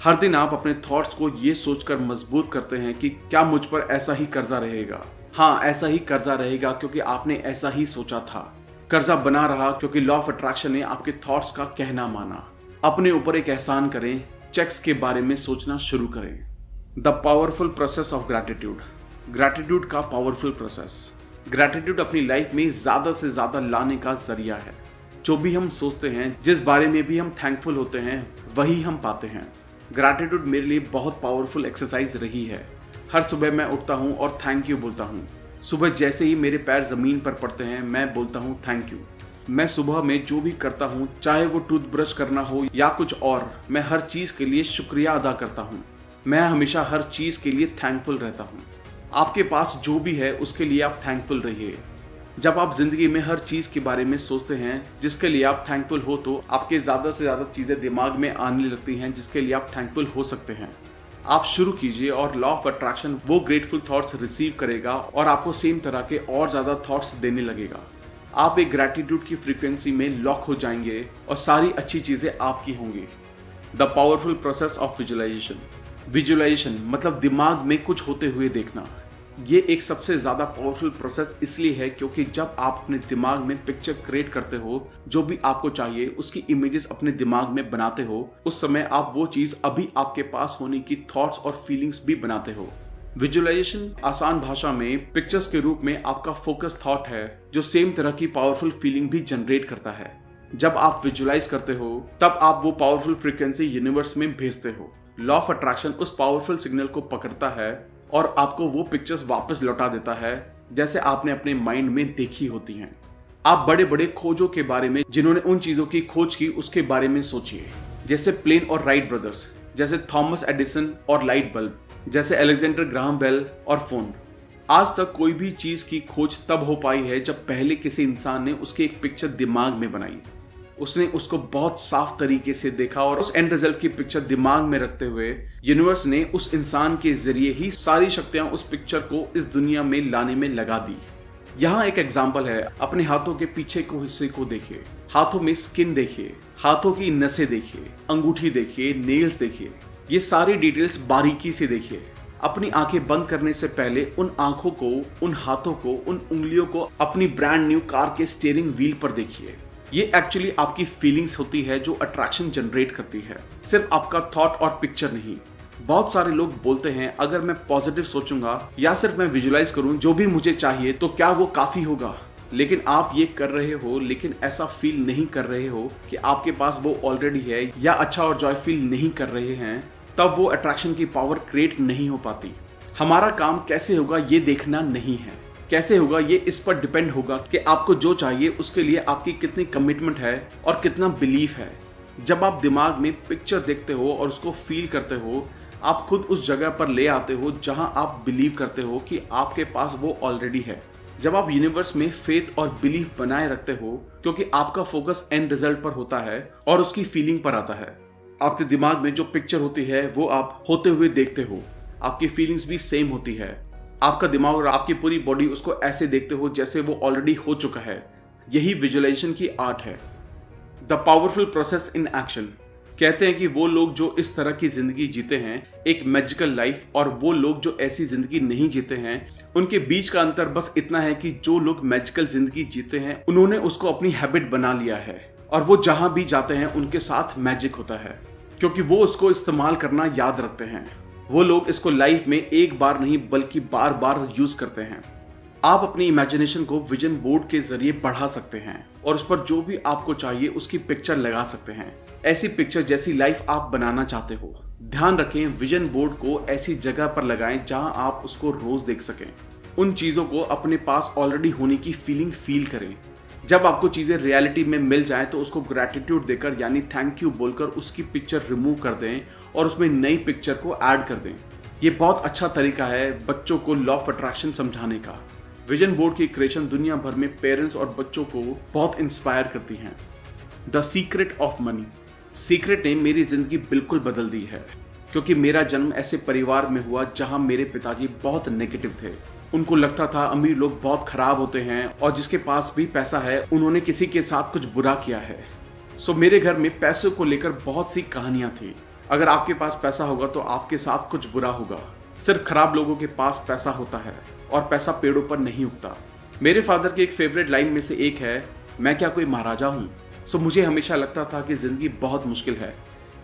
हर दिन आप अपने थॉट्स को ये सोचकर मजबूत करते हैं कि क्या मुझ पर ऐसा ही कर्जा रहेगा। हाँ, ऐसा ही कर्जा रहेगा क्योंकि आपने ऐसा ही सोचा था। कर्जा बना रहा क्योंकि लॉ ऑफ अट्रैक्शन ने आपके थॉट्स का कहना माना। अपने ऊपर एक एहसान करें, चेक्स के बारे में सोचना शुरू करें। The powerful process of gratitude. Gratitude का पावरफुल प्रोसेस। ग्रैटिट्यूड अपनी लाइफ में ज्यादा से ज्यादा लाने का जरिया है। जो भी हम सोचते हैं, जिस बारे में भी हम थैंकफुल होते हैं, वही हम पाते हैं। ग्रैटिट्यूड मेरे लिए बहुत पावरफुल एक्सरसाइज रही है। हर सुबह मैं उठता हूँ और थैंक यू बोलता हूँ। सुबह जैसे ही मेरे पैर जमीन पर पड़ते हैं मैं बोलता हूँ थैंक यू। मैं सुबह में जो भी करता हूँ, चाहे वो टूथब्रश करना हो या कुछ और, मैं हर चीज के लिए शुक्रिया अदा करता हूँ। मैं हमेशा हर चीज के लिए थैंकफुल रहता हूँ। आपके पास जो भी है उसके लिए आप थैंकफुल रहिए। जब आप जिंदगी में हर चीज के बारे में सोचते हैं जिसके लिए आप थैंकफुल हो तो आपके ज्यादा से ज्यादा चीजें दिमाग में आने लगती हैं जिसके लिए आप थैंकफुल हो सकते हैं। आप शुरू कीजिए और लॉ ऑफ अट्रैक्शन वो ग्रेटफुल थॉट्स रिसीव करेगा और आपको सेम तरह के और ज्यादा थॉट्स देने लगेगा। आप एक ग्रैटिट्यूड की फ्रीक्वेंसी में लॉक हो जाएंगे और सारी अच्छी चीजें आपकी होंगी। The powerful process of visualisation. Visualisation मतलब दिमाग में कुछ होते हुए देखना। ये एक सबसे ज्यादा पावरफुल प्रोसेस इसलिए है क्योंकि जब आप अपने दिमाग में पिक्चर क्रिएट करते हो, जो भी आपको चाहिए उसकी इमेजेस अपने दिमाग में बनाते हो, उस समय आप वो चीज अभी आपके पास होने की थॉट्स और फीलिंग्स भी बनाते हो। विजुअलाइजेशन आसान भाषा में पिक्चर्स के रूप में आपका फोकस थॉट है जो सेम तरह की पावरफुल फीलिंग भी जनरेट करता है। जब आप विजुअलाइज करते हो तब आप वो पावरफुल फ्रीक्वेंसी यूनिवर्स में भेजते हो। लॉ ऑफ अट्रैक्शन उस पावरफुल सिग्नल को पकड़ता है और आपको वो पिक्चर्स वापस लौटा देता है जैसे आपने अपने माइंड में देखी होती हैं। आप बड़े बड़े खोजों के बारे में जिन्होंने उन चीजों की खोज की उसके बारे में सोचिए, जैसे प्लेन और राइट ब्रदर्स, जैसे थॉमस एडिसन और लाइट बल्ब, जैसे अलेक्जेंडर ग्राहम बेल और फोन। आज तक कोई भी चीज की खोज तब हो पाई है जब पहले किसी इंसान ने उसकी एक पिक्चर दिमाग में बनाई। उसने उसको बहुत साफ तरीके से देखा और उस एंड रिजल्ट की पिक्चर दिमाग में रखते हुए यूनिवर्स ने उस इंसान के जरिए ही सारी शक्तियां उस पिक्चर को इस दुनिया में लाने में लगा दी। यहाँ एक एग्जाम्पल है, अपने हाथों के पीछे को हिस्से को देखिए। हाथों में स्किन देखिए, हाथों की नसें देखिए, अंगूठी देखिए, नेल्स देखिए, ये सारी डिटेल्स बारीकी से देखिए। अपनी आंखें बंद करने से पहले उन आंखों को, उन हाथों को, उन उंगलियों को अपनी ब्रांड न्यू कार के स्टीयरिंग व्हील पर देखिए। ये एक्चुअली आपकी फीलिंग्स होती है जो अट्रैक्शन जनरेट करती है, सिर्फ आपका थॉट और पिक्चर नहीं। बहुत सारे लोग बोलते हैं अगर मैं पॉजिटिव सोचूंगा या सिर्फ मैं विजुअलाइज करूं जो भी मुझे चाहिए तो क्या वो काफी होगा। लेकिन आप ये कर रहे हो लेकिन ऐसा फील नहीं कर रहे हो कि आपके पास वो ऑलरेडी है, या अच्छा और जॉय फील नहीं कर रहे हैं, तब वो अट्रैक्शन की पावर क्रिएट नहीं हो पाती। हमारा काम कैसे होगा ये देखना नहीं है, कैसे होगा ये इस पर डिपेंड होगा कि आपको जो चाहिए उसके लिए आपकी कितनी कमिटमेंट है और कितना बिलीफ है। जब आप दिमाग में पिक्चर देखते हो और उसको फील करते हो, आप खुद उस जगह पर ले आते हो जहां आप बिलीव करते हो कि आपके पास वो ऑलरेडी है। जब आप यूनिवर्स में फेथ और बिलीफ बनाए रखते हो क्योंकि आपका फोकस एंड रिजल्ट पर होता है और उसकी फीलिंग पर आता है। आपके दिमाग में जो पिक्चर होती है वो आप होते हुए देखते हो, आपकी फीलिंग्स भी सेम होती है। आपका दिमाग और आपकी पूरी बॉडी उसको ऐसे देखते हो जैसे वो ऑलरेडी हो चुका है। यही विजुअलाइजेशन की आर्ट है। The powerful process in action. कहते हैं कि वो लोग जो इस तरह की जिंदगी जीते हैं एक मैजिकल लाइफ, और वो लोग जो ऐसी जिंदगी नहीं जीते हैं उनके बीच का अंतर बस इतना है कि जो लोग मैजिकल जिंदगी जीते हैं उन्होंने उसको अपनी हैबिट बना लिया है और वो जहां भी जाते हैं उनके साथ मैजिक होता है क्योंकि वो उसको इस्तेमाल करना याद रखते हैं। वो लोग इसको लाइफ में एक बार नहीं बल्कि बार बार यूज करते हैं। आप अपनी इमेजिनेशन को विजन बोर्ड के जरिए बढ़ा सकते हैं और उस पर जो भी आपको चाहिए उसकी पिक्चर लगा सकते हैं। ऐसी पिक्चर जैसी लाइफ आप बनाना चाहते हो। ध्यान रखें, विजन बोर्ड को ऐसी जगह पर लगाएं जहां आप उसको रोज देख सकें। उन चीजों को अपने पास ऑलरेडी होने की फीलिंग फील करें। जब आपको चीजें रियलिटी में मिल जाएं तो उसको ग्रैटिट्यूड देकर यानी थैंक यू बोलकर उसकी पिक्चर रिमूव कर दें और उसमें नई पिक्चर को ऐड कर दें। ये बहुत अच्छा तरीका है बच्चों को लॉ ऑफ अट्रैक्शन समझाने का। विजन बोर्ड की क्रिएशन दुनिया भर में पेरेंट्स और बच्चों को बहुत इंस्पायर करती हैं। The secret of money. Secret ने मेरी जिंदगी बिल्कुल बदल दी है, क्योंकि मेरा जन्म ऐसे परिवार में हुआ जहां मेरे पिताजी बहुत नेगेटिव थे। उनको लगता था अमीर लोग बहुत खराब होते हैं और जिसके पास भी पैसा है उन्होंने किसी के साथ कुछ बुरा किया है। सो मेरे घर में पैसों को लेकर बहुत सी कहानियां थी। अगर आपके पास पैसा होगा तो आपके साथ कुछ बुरा होगा। सिर्फ खराब लोगों के पास पैसा होता है और पैसा पेड़ों पर नहीं उगता। मेरे फादर की एक फेवरेट लाइन में से एक है, मैं क्या कोई महाराजा हूँ। सो मुझे हमेशा लगता था कि जिंदगी बहुत मुश्किल है।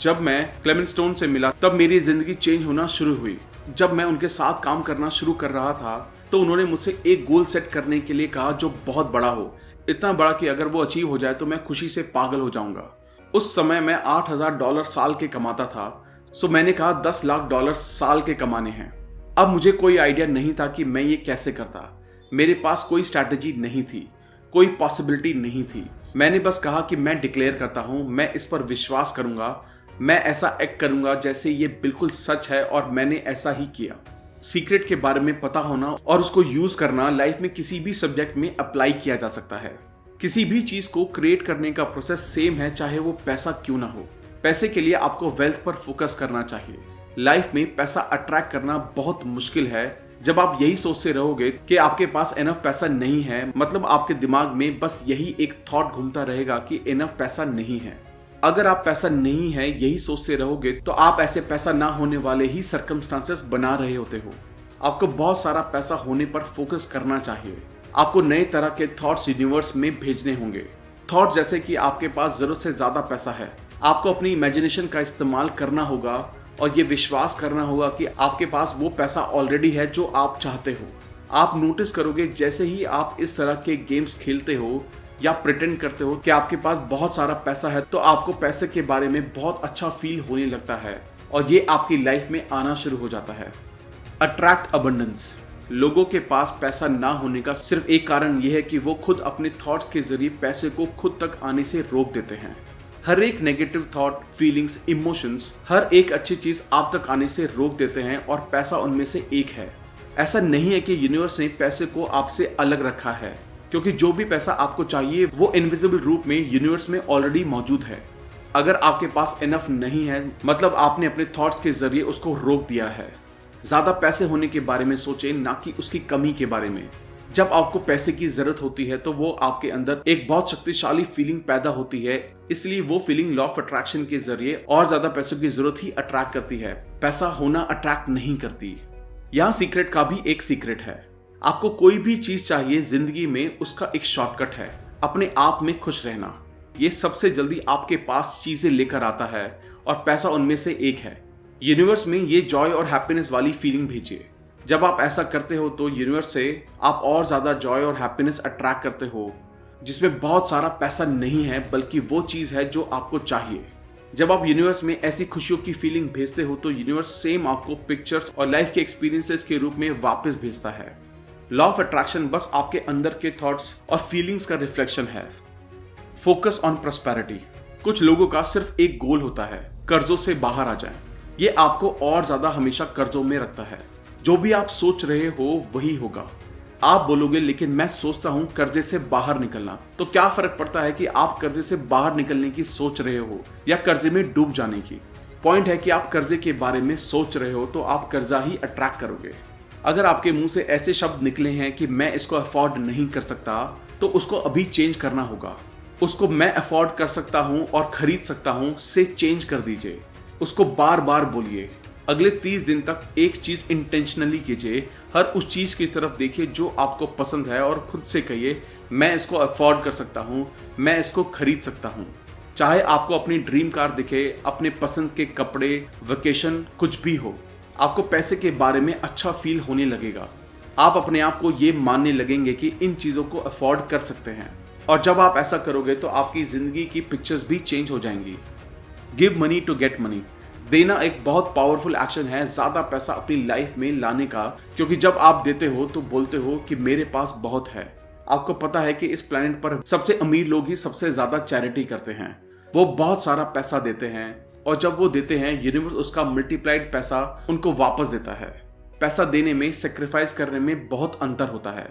जब मैं क्लेमेंट स्टोन से मिला तब मेरी जिंदगी चेंज होना शुरू हुई। जब मैं उनके साथ काम करना शुरू कर रहा था तो उन्होंने मुझसे एक गोल सेट करने के लिए कहा जो बहुत बड़ा हो, इतना बड़ा कि अगर वो अचीव हो जाए तो मैं खुशी से पागल हो जाऊंगा। उस समय मैं $8,000 साल के कमाता था। सो मैंने कहा $10 लाख साल के कमाने हैं। अब मुझे कोई आइडिया नहीं था कि मैं ये कैसे करता। मेरे पास कोई स्ट्रैटेजी नहीं थी, कोई पॉसिबिलिटी नहीं थी। मैंने बस कहा कि मैं डिक्लेयर करता हूं, मैं इस पर विश्वास करूंगा, मैं ऐसा एक्ट करूंगा जैसे ये बिल्कुल सच है, और मैंने ऐसा ही किया। सीक्रेट के बारे में पता होना और उसको यूज करना लाइफ में किसी भी सब्जेक्ट में अप्लाई किया जा सकता है। किसी भी चीज को क्रिएट करने का प्रोसेस सेम है, चाहे वो पैसा क्यों ना हो। पैसे के लिए आपको वेल्थ पर फोकस करना चाहिए। लाइफ में पैसा अट्रैक्ट करना बहुत मुश्किल है। जब आप यही सोचते रहोगे कि आपके पास इनफ पैसा नहीं है, मतलब आपके दिमाग में बस यही एक थॉट घूमता रहेगा कि इनफ पैसा नहीं है। अगर आप पैसा नहीं है यही सोचते रहोगे तो आप ऐसे पैसा ना होने वाले ही सर्कमस्टांसेस बना रहे होते हो। आपको बहुत सारा पैसा होने पर फोकस करना चाहिए। आपको नए तरह के थॉट्स यूनिवर्स में भेजने होंगे। थॉट जैसे कि आपके पास जरूरत से ज्यादा पैसा है। आपको अपनी इमेजिनेशन का इस्तेमाल करना होगा और ये विश्वास करना होगा कि आपके पास वो पैसा ऑलरेडी है जो आप चाहते हो। आप नोटिस करोगे जैसे ही आप इस तरह के गेम्स खेलते हो या प्रिटेंड करते हो कि आपके पास बहुत सारा पैसा है, तो आपको पैसे के बारे में बहुत अच्छा फील होने लगता है और ये आपकी लाइफ में आना शुरू हो जाता है। Attract abundance. लोगों के पास पैसा ना होने का सिर्फ एक कारण यह है कि वो खुद अपने थॉट्स के जरिए पैसे को खुद तक आने से रोक देते हैं। हर एक नेगेटिव थॉट, फीलिंग्स, इमोशंस, हर एक अच्छी चीज आप तक आने से रोक देते हैं और पैसा उनमें से एक है। ऐसा नहीं है कि यूनिवर्स ने पैसे को आपसे अलग रखा है, क्योंकि जो भी पैसा आपको चाहिए वो इनविजिबल रूप में यूनिवर्स में ऑलरेडी मौजूद है। अगर आपके पास इनफ नहीं है मतलब आपने अपने थॉट्स के जरिए उसको रोक दिया है। ज्यादा पैसे होने के बारे में सोचें, ना कि उसकी कमी के बारे में। जब आपको पैसे की जरूरत होती है तो वो आपके अंदर एक बहुत शक्तिशाली फीलिंग पैदा होती है, इसलिए वो फीलिंग लॉ ऑफ अट्रैक्शन के जरिए और ज्यादा पैसों की जरूरत ही अट्रैक्ट करती है। पैसा होना अट्रैक्ट नहीं करती। यहाँ सीक्रेट का भी एक सीक्रेट है। आपको कोई भी चीज चाहिए जिंदगी में, उसका एक शॉर्टकट है, अपने आप में खुश रहना। ये सबसे जल्दी आपके पास चीजें लेकर आता है और पैसा उनमें से एक है। यूनिवर्स में ये जॉय और हैप्पीनेस वाली फीलिंग भेजिए। जब आप ऐसा करते हो तो यूनिवर्स से आप और ज्यादा जॉय और हैप्पीनेस अट्रैक्ट करते हो, जिसमें बहुत सारा पैसा नहीं है बल्कि वो चीज है जो आपको चाहिए। जब आप यूनिवर्स में ऐसी खुशियों की फीलिंग भेजते हो तो यूनिवर्स सेम आपको पिक्चर्स और लाइफ के एक्सपीरियंसेस के रूप में वापस भेजता है। लॉ ऑफ अट्रैक्शन बस आपके अंदर के थॉट्स और फीलिंग्स का रिफ्लेक्शन है। Focus on prosperity. कुछ लोगों का सिर्फ एक गोल होता है, कर्जों से बाहर आ जाएं। ये आपको और ज्यादा हमेशा कर्जों में रखता है। जो भी आप सोच रहे हो वही होगा। आप बोलोगे लेकिन मैं सोचता हूं कर्जे से बाहर निकलना, तो क्या फर्क पड़ता है कि आप कर्जे से बाहर निकलने की सोच रहे हो या कर्जे में डूब जाने की। पॉइंट है कि आप कर्जे के बारे में सोच रहे हो तो आप कर्जा ही अट्रैक्ट करोगे। अगर आपके मुंह से ऐसे शब्द निकले हैं कि मैं इसको अफोर्ड नहीं कर सकता, तो उसको अभी चेंज करना होगा। उसको मैं अफोर्ड कर सकता हूं और खरीद सकता हूं से चेंज कर दीजिए। उसको बार बार बोलिए। अगले 30 दिन तक एक चीज इंटेंशनली कीजिए। हर उस चीज की तरफ देखिए जो आपको पसंद है और खुद से कहिए मैं इसको अफोर्ड कर सकता हूं, मैं इसको खरीद सकता हूं। चाहे आपको अपनी ड्रीम कार दिखे, अपने पसंद के कपड़े, वेकेशन, कुछ भी हो, आपको पैसे के बारे में अच्छा फील होने लगेगा। आप अपने आप को ये मानने लगेंगे कि इन चीज़ों को अफोर्ड कर सकते हैं। और जब आप ऐसा करोगे तो आपकी ज़िंदगी की पिक्चर्स भी चेंज हो जाएंगी। Give money to get money. देना एक बहुत पावरफुल एक्शन है ज़्यादा पैसा अपनी लाइफ में लाने का, क्योंकि जब आप देते हो तो बोलते हो कि मेरे पास बहुत है। आपको पता है कि इस प्लेनेट पर सबसे अमीर लोग ही सबसे ज़्यादा चैरिटी करते हैं। वो बहुत सारा पैसा देते हैं और जब वो देते हैं यूनिवर्स उसका मल्टीप्लाइड पैसा उनको वापस देता है। पैसा देने में सेक्रीफाइस करने में बहुत अंतर होता है।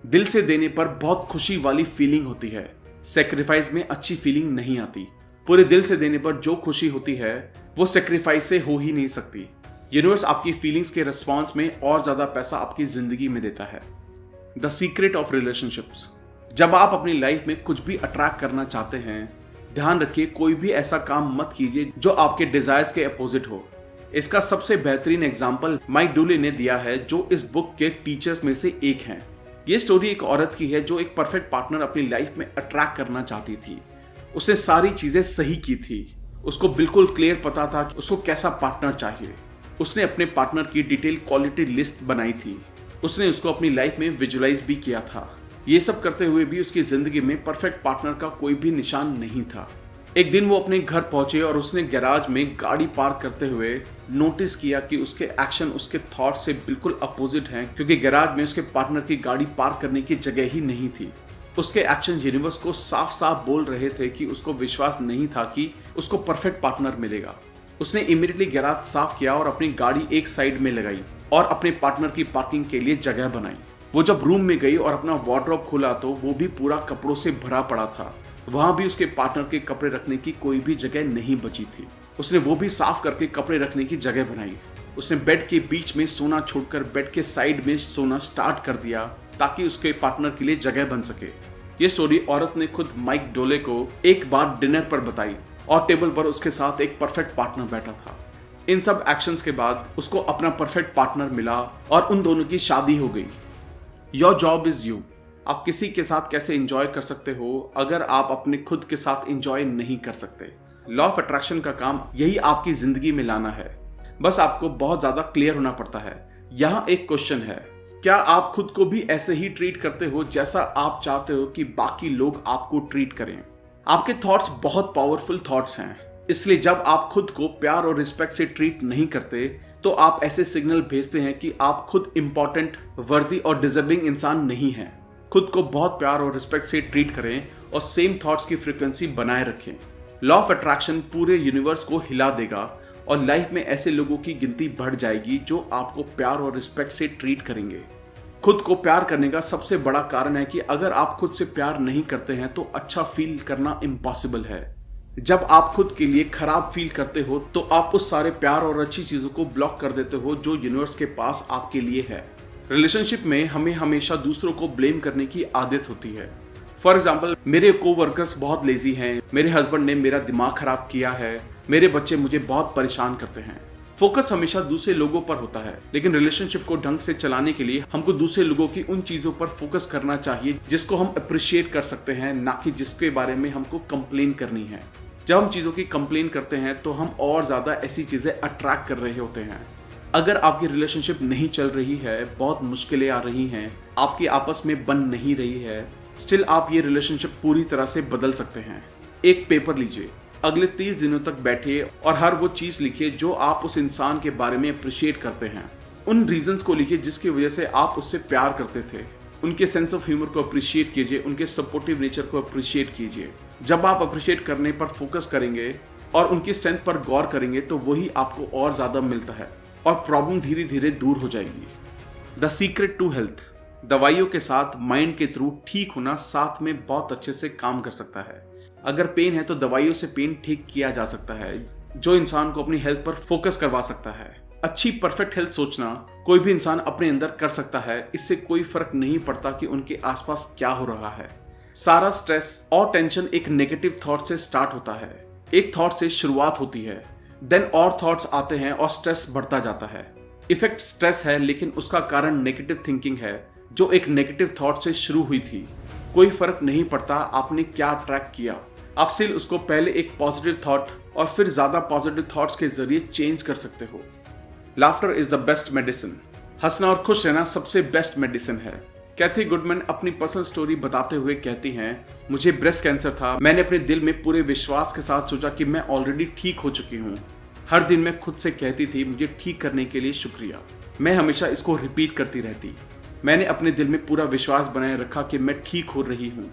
दिल से देने पर बहुत खुशी वाली फीलिंग होती है, सेक्रीफाइस में अच्छी फीलिंग नहीं आती। पूरे दिल से देने पर जो खुशी होती है वो सेक्रीफाइस से हो ही नहीं सकती। यूनिवर्स आपकी फीलिंग्स के रिस्पॉन्स में और ज्यादा पैसा आपकी जिंदगी में देता है। The secret of relationships. जब आप अपनी लाइफ में कुछ भी अट्रैक्ट करना चाहते हैं, ध्यान रखिए कोई भी ऐसा काम मत कीजिए जो आपके डिजायर्स के अपोजिट हो। इसका सबसे बेहतरीन एग्जाम्पल माइक डूले ने दिया है, जो इस बुक के टीचर्स में से एक हैं। ये स्टोरी एक औरत की है जो एक परफेक्ट पार्टनर अपनी लाइफ में अट्रैक्ट करना चाहती थी। उसने सारी चीजें सही की थी। उसको बिल्कुल क्लियर पता था कि उसको कैसा पार्टनर चाहिए। उसने अपने पार्टनर की डिटेल क्वालिटी लिस्ट बनाई थी। उसने उसको अपनी लाइफ में विजुलाइज भी किया था। ये सब करते हुए भी उसकी जिंदगी में परफेक्ट पार्टनर का कोई भी निशान नहीं था। एक दिन वो अपने घर पहुंचे और उसने गैराज में गाड़ी पार्क करते हुए नोटिस किया कि उसके एक्शन उसके थॉट से बिल्कुल अपोजिट हैं, क्योंकि गैराज में उसके पार्टनर की गाड़ी पार्क करने की जगह ही नहीं थी। उसके एक्शन यूनिवर्स को साफ साफ बोल रहे थे कि उसको विश्वास नहीं था कि उसको परफेक्ट पार्टनर मिलेगा। उसने इमीडिएटली गैराज साफ किया और अपनी गाड़ी एक साइड में लगाई और अपने पार्टनर की पार्किंग के लिए जगह बनाई। वो जब रूम में गई और अपना वार्डरोब खोला तो वो भी पूरा कपड़ों से भरा पड़ा था। वहां भी उसके पार्टनर के कपड़े रखने की कोई भी जगह नहीं बची थी। उसने वो भी साफ करके कपड़े रखने की जगह बनाई। उसने बेड के बीच में सोना छोड़कर बेड के साइड में सोना स्टार्ट कर दिया ताकि उसके पार्टनर के लिए जगह बन सके। ये स्टोरी औरत ने खुद माइक डोले को एक बार डिनर पर बताई और टेबल पर उसके साथ एक परफेक्ट पार्टनर बैठा था। इन सब एक्शंस के बाद उसको अपना परफेक्ट पार्टनर मिला और उन दोनों की शादी हो गई। Your job is you. आप किसी के साथ कैसे एंजॉय कर सकते हो अगर आप अपने खुद के साथ एंजॉय नहीं कर सकते। लॉ ऑफ अट्रैक्शन का काम यही आपकी जिंदगी में लाना है। बस आपको बहुत ज्यादा क्लियर होना पड़ता है। यहाँ एक क्वेश्चन है, क्या आप खुद को भी ऐसे ही ट्रीट करते हो जैसा आप चाहते हो कि बाकी लोग आपको ट्रीट करें? आपके थॉट्स बहुत पावरफुल थॉट्स हैं, इसलिए जब आप खुद को प्यार और रिस्पेक्ट से ट्रीट नहीं करते तो आप ऐसे सिग्नल भेजते हैं कि आप खुद इंपॉर्टेंट, वर्दी और डिजर्विंग इंसान नहीं हैं। खुद को बहुत प्यार और रिस्पेक्ट से ट्रीट करें और सेम थॉट्स की फ्रीक्वेंसी बनाए रखें। लॉ ऑफ अट्रैक्शन पूरे यूनिवर्स को हिला देगा और लाइफ में ऐसे लोगों की गिनती बढ़ जाएगी जो आपको प्यार और रिस्पेक्ट से ट्रीट करेंगे। खुद को प्यार करने का सबसे बड़ा कारण है कि अगर आप खुद से प्यार नहीं करते हैं तो अच्छा फील करना इम्पॉसिबल है। जब आप खुद के लिए खराब फील करते हो तो आप उस सारे प्यार और अच्छी चीजों को ब्लॉक कर देते हो जो यूनिवर्स के पास आपके लिए है। रिलेशनशिप में हमें हमेशा दूसरों को ब्लेम करने की आदत होती है। फॉर एग्जाम्पल, मेरे कोवर्कर्स बहुत लेजी हैं, मेरे हस्बैंड ने मेरा दिमाग खराब किया है, मेरे बच्चे मुझे बहुत परेशान करते हैं। फोकस हमेशा दूसरे लोगों पर होता है, लेकिन रिलेशनशिप को ढंग से चलाने के लिए हमको दूसरे लोगों की उन चीजों पर फोकस करना चाहिए जिसको हम अप्रिशिएट कर सकते हैं, ना कि जिसके बारे में हमको कंप्लेन करनी है। जब हम चीजों की कंप्लेन करते हैं तो हम और ज्यादा ऐसी चीजें अट्रैक्ट कर रहे होते हैं। अगर आपकी रिलेशनशिप नहीं चल रही है, बहुत मुश्किलें आ रही हैं, आपकी आपस में बन नहीं रही है, स्टिल आप ये रिलेशनशिप पूरी तरह से बदल सकते हैं। एक पेपर लीजिए, अगले 30 दिनों तक बैठिए और हर वो चीज लिखिए जो आप उस इंसान के बारे में अप्रिशिएट करते हैं। उन रीजंस को लिखिए जिसकी वजह से आप उससे प्यार करते थे। उनके सेंस ऑफ ह्यूमर को अप्रिशिएट कीजिए, उनके सपोर्टिव नेचर को अप्रिशिएट कीजिए। जब आप अप्रिशिएट करने पर फोकस करेंगे और उनकी स्ट्रेंथ पर गौर करेंगे तो वही आपको और ज्यादा मिलता है और प्रॉब्लम धीरे धीरे दूर हो जाएगी। The secret to health. दवाइयों के साथ माइंड के थ्रू ठीक होना साथ में बहुत अच्छे से काम कर सकता है। अगर पेन है तो दवाइयों से पेन ठीक किया जा सकता है, जो इंसान को अपनी हेल्थ पर फोकस करवा सकता है। अच्छी परफेक्ट हेल्थ सोचना कोई भी इंसान अपने अंदर कर सकता है। इससे कोई फर्क नहीं पड़ता कि उनके आसपास क्या हो रहा है। सारा स्ट्रेस और टेंशन एक नेगेटिव थॉट से स्टार्ट होता है। एक थॉट से शुरुआत होती है, देन और थॉट्स आते हैं और स्ट्रेस बढ़ता जाता है। इफेक्ट स्ट्रेस है, लेकिन उसका कारण नेगेटिव थिंकिंग है जो एक नेगेटिव थॉट से शुरू हुई थी। कोई फर्क नहीं पड़ता आपने क्या ट्रैक किया, आप सिर्फ उसको पहले एक पॉजिटिव थॉट और फिर ज्यादा पॉजिटिव थॉट्स के जरिए चेंज कर सकते हो। Laughter is the best medicine. हंसना और खुश रहना सबसे बेस्ट मेडिसिन है। कैथी गुडमैन अपनी पर्सनल स्टोरी बताते हुए कहती हैं, मुझे ब्रेस्ट कैंसर था। मैंने अपने दिल में पूरे विश्वास के साथ सोचा कि मैं ऑलरेडी ठीक हो चुकी हूँ। हर दिन मैं खुद से कहती थी, मुझे ठीक करने के लिए शुक्रिया। मैं हमेशा इसको रिपीट करती रहती। मैंने अपने दिल में पूरा विश्वास बनाए रखा कि मैं ठीक हो रही हूँ।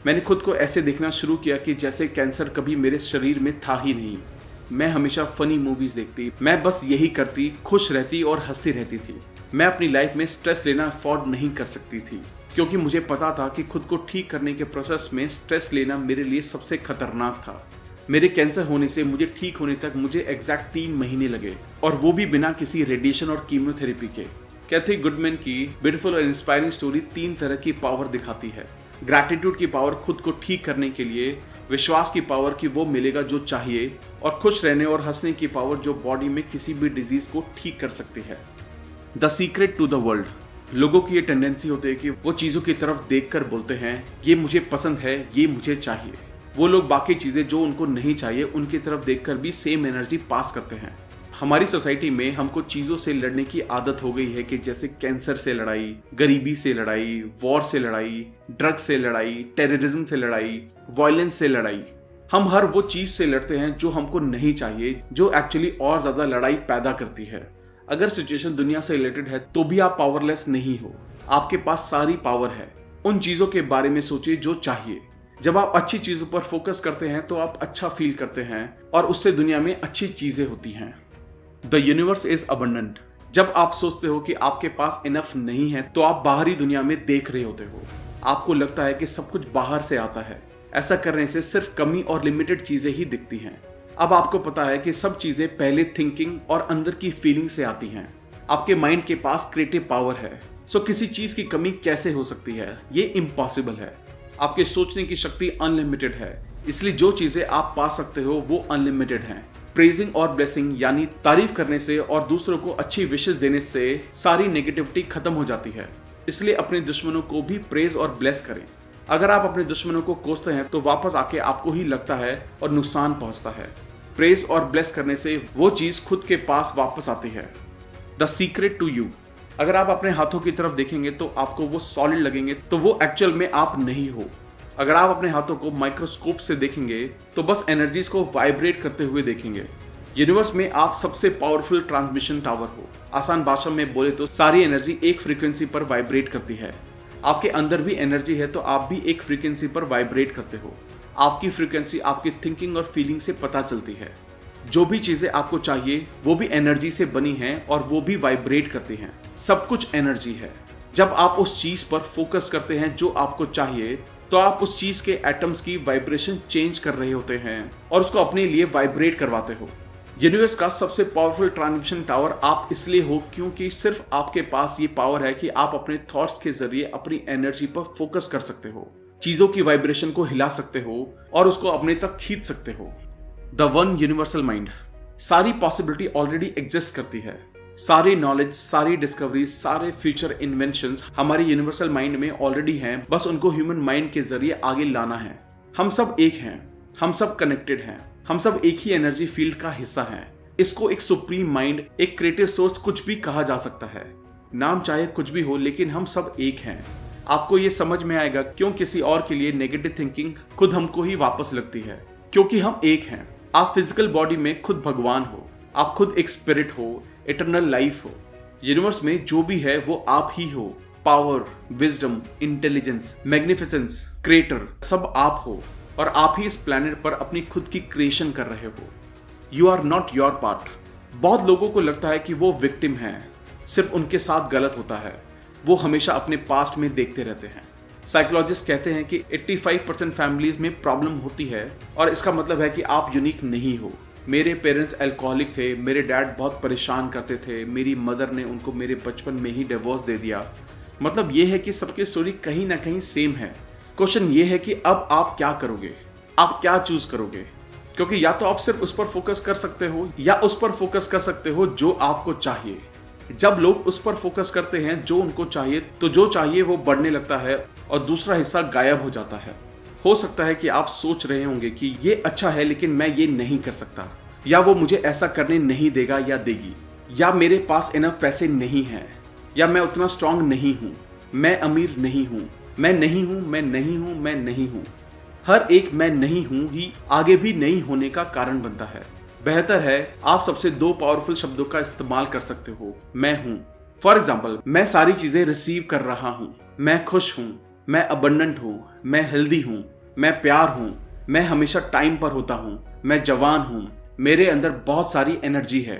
मैंने खुद को ऐसे देखना शुरू किया कि जैसे कैंसर कभी मेरे शरीर में था ही नहीं। मैं हमेशा फनी मूवीज देखती, मैं बस यही करती, खुश रहती और हंसती रहती थी। मैं अपनी लाइफ में स्ट्रेस लेना अफोर्ड नहीं कर सकती थी, क्योंकि मुझे पता था कि खुद को ठीक करने के प्रोसेस में स्ट्रेस लेना मेरे लिए सबसे खतरनाक था। मेरे कैंसर होने से मुझे ठीक होने तक मुझे एग्जैक्ट 3 महीने लगे, और वो भी बिना किसी रेडिएशन और कीमोथेरेपी के। कैथी गुडमैन की ब्यूटीफुल और इंस्पायरिंग स्टोरी 3 तरह की पावर दिखाती है। ग्रैटिट्यूड की पावर खुद को ठीक करने के लिए, विश्वास की पावर कि वो मिलेगा जो चाहिए, और खुश रहने और हंसने की पावर जो बॉडी में किसी भी डिजीज को ठीक कर सकती है। The secret to the world. लोगों की ये टेंडेंसी होती है कि वो चीज़ों की तरफ देखकर बोलते हैं, ये मुझे पसंद है, ये मुझे चाहिए। वो लोग बाकी चीज़ें जो उनको नहीं चाहिए उनकी तरफ देखकर भी सेम एनर्जी पास करते हैं। हमारी सोसाइटी में हमको चीज़ों से लड़ने की आदत हो गई है कि जैसे कैंसर से लड़ाई, गरीबी से लड़ाई, वॉर से लड़ाई, ड्रग्स से लड़ाई, टेररिज्म से लड़ाई, वायलेंस से लड़ाई। हम हर वो चीज़ से लड़ते हैं जो हमको नहीं चाहिए, जो एक्चुअली और ज़्यादा लड़ाई पैदा करती है। अगर सिचुएशन दुनिया से रिलेटेड है तो भी आप पावरलेस नहीं हो। आपके पास सारी पावर है। उन चीज़ों के बारे में सोचिए जो चाहिए। जब आप अच्छी चीज़ों पर फोकस करते हैं तो आप अच्छा फील करते हैं, और उससे दुनिया में अच्छी चीज़ें होती हैं। The universe is abundant. जब आप सोचते हो कि आपके पास इनफ नहीं है तो आप बाहरी दुनिया में देख रहे होते हो। आपको लगता है कि सब कुछ बाहर से आता है। ऐसा करने से सिर्फ कमी और लिमिटेड चीजें ही दिखती हैं। अब आपको पता है कि सब चीजें पहले थिंकिंग और अंदर की फीलिंग से आती हैं। आपके माइंड के पास क्रिएटिव पावर है। सो किसी चीज की कमी कैसे हो सकती है? ये इम्पॉसिबल है। आपके सोचने की शक्ति अनलिमिटेड है, इसलिए जो चीजें आप पा सकते हो वो अनलिमिटेड हैं। प्रेजिंग और ब्लेसिंग यानी तारीफ करने से और दूसरों को अच्छी विशेष देने से सारी नेगेटिविटी खत्म हो जाती है। इसलिए अपने दुश्मनों को भी प्रेज और ब्लेस करें। अगर आप अपने दुश्मनों को कोसते हैं तो वापस आके आपको ही लगता है और नुकसान पहुंचता है। प्रेज और ब्लेस करने से वो चीज खुद के पास वापस आती है। The secret to you. अगर आप अपने हाथों की तरफ देखेंगे तो आपको वो सॉलिड लगेंगे, तो वो एक्चुअल में आप नहीं हो। अगर आप अपने हाथों को माइक्रोस्कोप से देखेंगे तो बस एनर्जीज को वाइब्रेट करते हुए देखेंगे। यूनिवर्स में आप सबसे पावरफुल ट्रांसमिशन टावर हो। आसान भाषा में बोले तो सारी एनर्जी एक फ्रीक्वेंसी पर वाइब्रेट करती है। आपके अंदर भी एनर्जी है तो आप भी एक फ्रीक्वेंसी पर वाइब्रेट करते हो। आपकी फ्रीक्वेंसी आपकी थिंकिंग और फीलिंग से पता चलती है। जो भी चीजें आपको चाहिए वो भी एनर्जी से बनी हैं और वो भी वाइब्रेट करती हैं। सब कुछ एनर्जी है। जब आप उस चीज पर फोकस करते हैं जो आपको चाहिए तो आप उस चीज के एटम्स की वाइब्रेशन चेंज कर रहे होते हैं और उसको अपने लिए वाइब्रेट करवाते हो। यूनिवर्स का सबसे पावरफुल ट्रांसमिशन टावर आप इसलिए हो क्योंकि सिर्फ आपके पास ये पावर है कि आप अपने थॉट्स के जरिए अपनी एनर्जी पर फोकस कर सकते हो, चीजों की वाइब्रेशन को हिला सकते हो और उसको अपने तक खींच सकते हो। The one universal mind. सारी पॉसिबिलिटी ऑलरेडी एग्जिस्ट करती है। सारी नॉलेज, सारी डिस्कवरी, सारे फ्यूचर इन्वेंशंस हमारे यूनिवर्सल माइंड में ऑलरेडी हैं, बस उनको ह्यूमन माइंड के जरिए आगे लाना है। हम सब एक हैं, हम सब कनेक्टेड हैं, हम सब एक ही एनर्जी फील्ड का हिस्सा हैं। इसको एक सुप्रीम माइंड, एक क्रिएटिव सोर्स कुछ भी कहा जा सकता है। नाम चाहे कुछ भी हो, लेकिन हम सब एक हैं। आपको ये समझ में आएगा क्यों किसी और के लिए नेगेटिव थिंकिंग खुद हमको ही वापस लगती है, क्योंकि हम एक हैं। आप फिजिकल बॉडी में खुद भगवान हो, आप खुद एक स्पिरिट हो, इटर्नल लाइफ हो। यूनिवर्स में जो भी है वो आप ही हो। Power, wisdom, intelligence, magnificence, creator, सब आप हो और आप ही इस प्लेनेट पर अपनी खुद की क्रिएशन कर रहे हो। You are not your part. बहुत लोगों को लगता है कि वो विक्टिम है, सिर्फ उनके साथ गलत होता है। वो हमेशा अपने पास्ट में देखते रहते हैं। साइकोलॉजिस्ट कहते हैं कि 85% फैमिलीज में प्रॉब्लम होती है और इसका मतलब है कि आप यूनिक नहीं हो। मेरे पेरेंट्स अल्कोहलिक थे, मेरे डैड बहुत परेशान करते थे, मेरी मदर ने उनको मेरे बचपन में ही डिवोर्स दे दिया। मतलब ये है कि सबकी स्टोरी कहीं ना कहीं सेम है। क्वेश्चन ये है कि अब आप क्या करोगे, आप क्या चूज करोगे? क्योंकि या तो आप सिर्फ उस पर फोकस कर सकते हो या उस पर फोकस कर सकते हो जो आपको चाहिए। जब लोग उस पर फोकस करते हैं जो उनको चाहिए, तो जो चाहिए वो बढ़ने लगता है और दूसरा हिस्सा गायब हो जाता है। हो सकता है कि आप सोच रहे होंगे कि ये अच्छा है लेकिन मैं ये नहीं कर सकता, या वो मुझे ऐसा करने नहीं देगा या देगी, या मेरे पास इनफ पैसे नहीं है। या मैं उतना स्ट्रांग नहीं हूं, मैं अमीर नहीं हूं, मैं नहीं हूं, मैं नहीं हूं, मैं नहीं हूं। हर एक मैं नहीं हूं ही आगे भी नहीं होने का कारण बनता है। बेहतर है आप सबसे 2 पावरफुल शब्दों का इस्तेमाल कर सकते हो, मैं हूं। फॉर एग्जाम्पल, मैं सारी चीजें रिसीव कर रहा हूं, मैं खुश हूं, मैं अबंडेंट हूं, मैं हेल्दी हूं, मैं प्यार हूं, मैं हमेशा टाइम पर होता हूं, मैं जवान हूं, मेरे अंदर बहुत सारी एनर्जी है।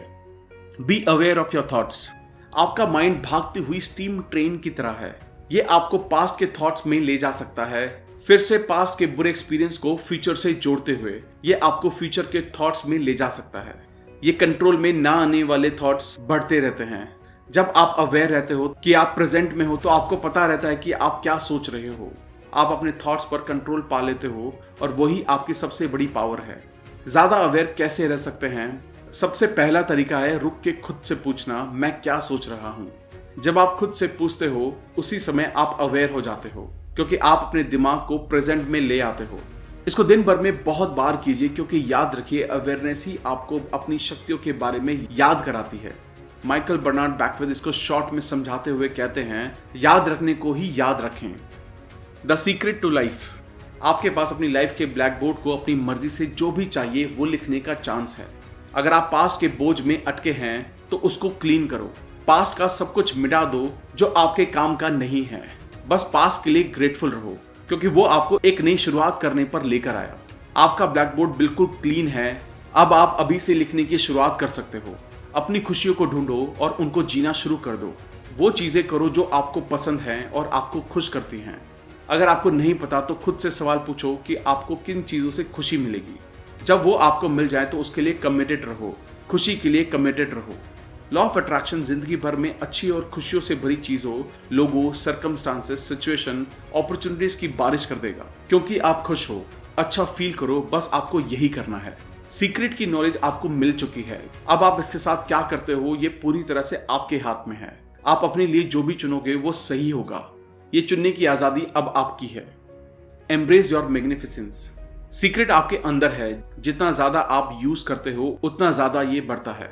Be aware of your thoughts. आपका माइंड भागती हुई स्टीम ट्रेन की तरह है। ये आपको पास्ट के थॉट्स में ले जा सकता है, फिर से पास्ट के बुरे एक्सपीरियंस को फ्यूचर से जोड़ते हुए ये आपको फ्यूचर के थॉट्स में ले जा सकता है। ये कंट्रोल में ना आने वाले थॉट्स बढ़ते रहते हैं। जब आप अवेयर रहते हो कि आप प्रेजेंट में हो तो आपको पता रहता है कि आप क्या सोच रहे हो। आप अपने थॉट्स पर कंट्रोल पा लेते हो और वही आपकी सबसे बड़ी पावर है। ज्यादा अवेयर कैसे रह सकते हैं? सबसे पहला तरीका है रुक के खुद से पूछना, मैं क्या सोच रहा हूँ। जब आप खुद से पूछते हो उसी समय आप अवेयर हो जाते हो, क्योंकि आप अपने दिमाग को प्रेजेंट में ले आते हो। इसको दिन भर में बहुत बार कीजिए, क्योंकि याद रखिए अवेयरनेस ही आपको अपनी शक्तियों के बारे में याद कराती है। माइकल बर्नार्ड बैकवर्थ इसको शॉर्ट में समझाते हुए कहते हैं, याद रखने को ही याद रखें। The secret to life. आपके पास अपनी लाइफ के ब्लैक बोर्ड को अपनी मर्जी से जो भी चाहिए वो लिखने का चांस है। अगर आप पास्ट के बोझ में अटके हैं तो उसको क्लीन करो। पास्ट का सब कुछ मिटा दो जो आपके काम का नहीं है। बस पास्ट के लिए ग्रेटफुल रहो, क्योंकि वो आपको एक नई शुरुआत करने पर लेकर आया। आपका ब्लैक बोर्ड बिल्कुल क्लीन है। अब आप अभी से लिखने की शुरुआत कर सकते हो। अपनी खुशियों को ढूंढो और उनको जीना शुरू कर दो। वो चीजें करो जो आपको पसंद हैं और आपको खुश करती हैं। अगर आपको नहीं पता तो खुद से सवाल पूछो कि आपको किन चीजों से खुशी मिलेगी। जब वो आपको मिल जाए तो उसके लिए कमिटेड रहो, खुशी के लिए कमिटेड रहो। लॉ ऑफ अट्रैक्शन जिंदगी भर में अच्छी और खुशियों से भरी चीजों, लोगों, सर्कमस्टांसेस, सिचुएशन, अपॉर्चुनिटीज की बारिश कर देगा, क्योंकि आप खुश हो। अच्छा फील करो, बस आपको यही करना है। सीक्रेट की नॉलेज आपको मिल चुकी है। अब आप इसके साथ क्या करते हो ये पूरी तरह से आपके हाथ में है। आप अपने लिए जो भी चुनोगे वो सही होगा। ये चुनने की आजादी अब आपकी है। Embrace your magnificence. सीक्रेट आपके अंदर है। जितना ज्यादा आप यूज करते हो उतना ज्यादा ये बढ़ता है।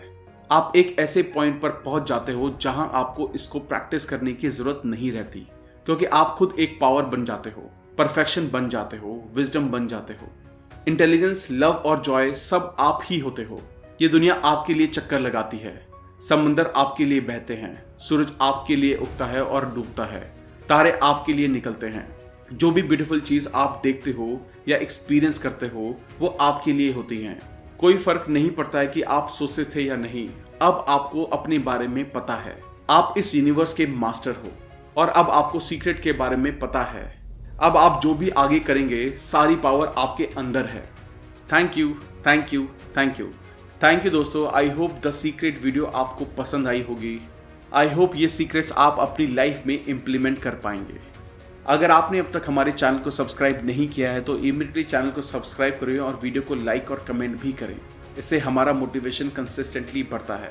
आप एक ऐसे पॉइंट पर पहुंच जाते हो जहां आपको इसको प्रैक्टिस करने की जरूरत नहीं रहती, क्योंकि आप खुद एक पावर बन जाते हो, परफेक्शन बन जाते हो, विजडम बन जाते हो। इंटेलिजेंस, लव और जॉय सब आप ही होते हो। ये दुनिया आपके लिए चक्कर लगाती है। समंदर आपके लिए बहते हैं, सूरज आपके लिए उगता है और डूबता है, तारे आपके लिए निकलते हैं। जो भी ब्यूटीफुल चीज आप देखते हो या एक्सपीरियंस करते हो वो आपके लिए होती हैं। कोई फर्क नहीं पड़ता है कि आप सोचते थे या नहीं। अब आपको अपने बारे में पता है। आप इस यूनिवर्स के मास्टर हो और अब आपको सीक्रेट के बारे में पता है। अब आप जो भी आगे करेंगे सारी पावर आपके अंदर है। Thank you, thank you, thank you, thank you दोस्तों। I hope the Secret video आपको पसंद आई होगी। आई होप ये सीक्रेट्स आप अपनी लाइफ में इम्प्लीमेंट कर पाएंगे। अगर आपने अब तक हमारे चैनल को सब्सक्राइब नहीं किया है तो इमीडिएटली चैनल को सब्सक्राइब करें और वीडियो को लाइक और कमेंट भी करें। इससे हमारा मोटिवेशन कंसिस्टेंटली बढ़ता है।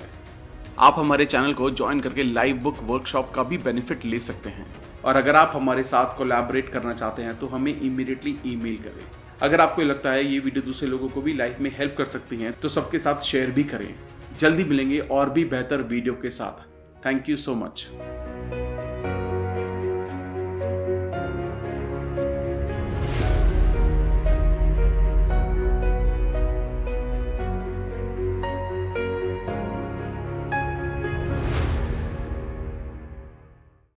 आप हमारे चैनल को ज्वाइन करके लाइव बुक वर्कशॉप का भी बेनिफिट ले सकते हैं। और अगर आप हमारे साथ कोलैबोरेट करना चाहते हैं तो हमें इमीडिएटली ईमेल करें। अगर आपको लगता है ये वीडियो दूसरे लोगों को भी लाइफ में हेल्प कर सकती हैं तो सबके साथ शेयर भी करें। जल्दी मिलेंगे और भी बेहतर वीडियो के साथ। Thank you so much.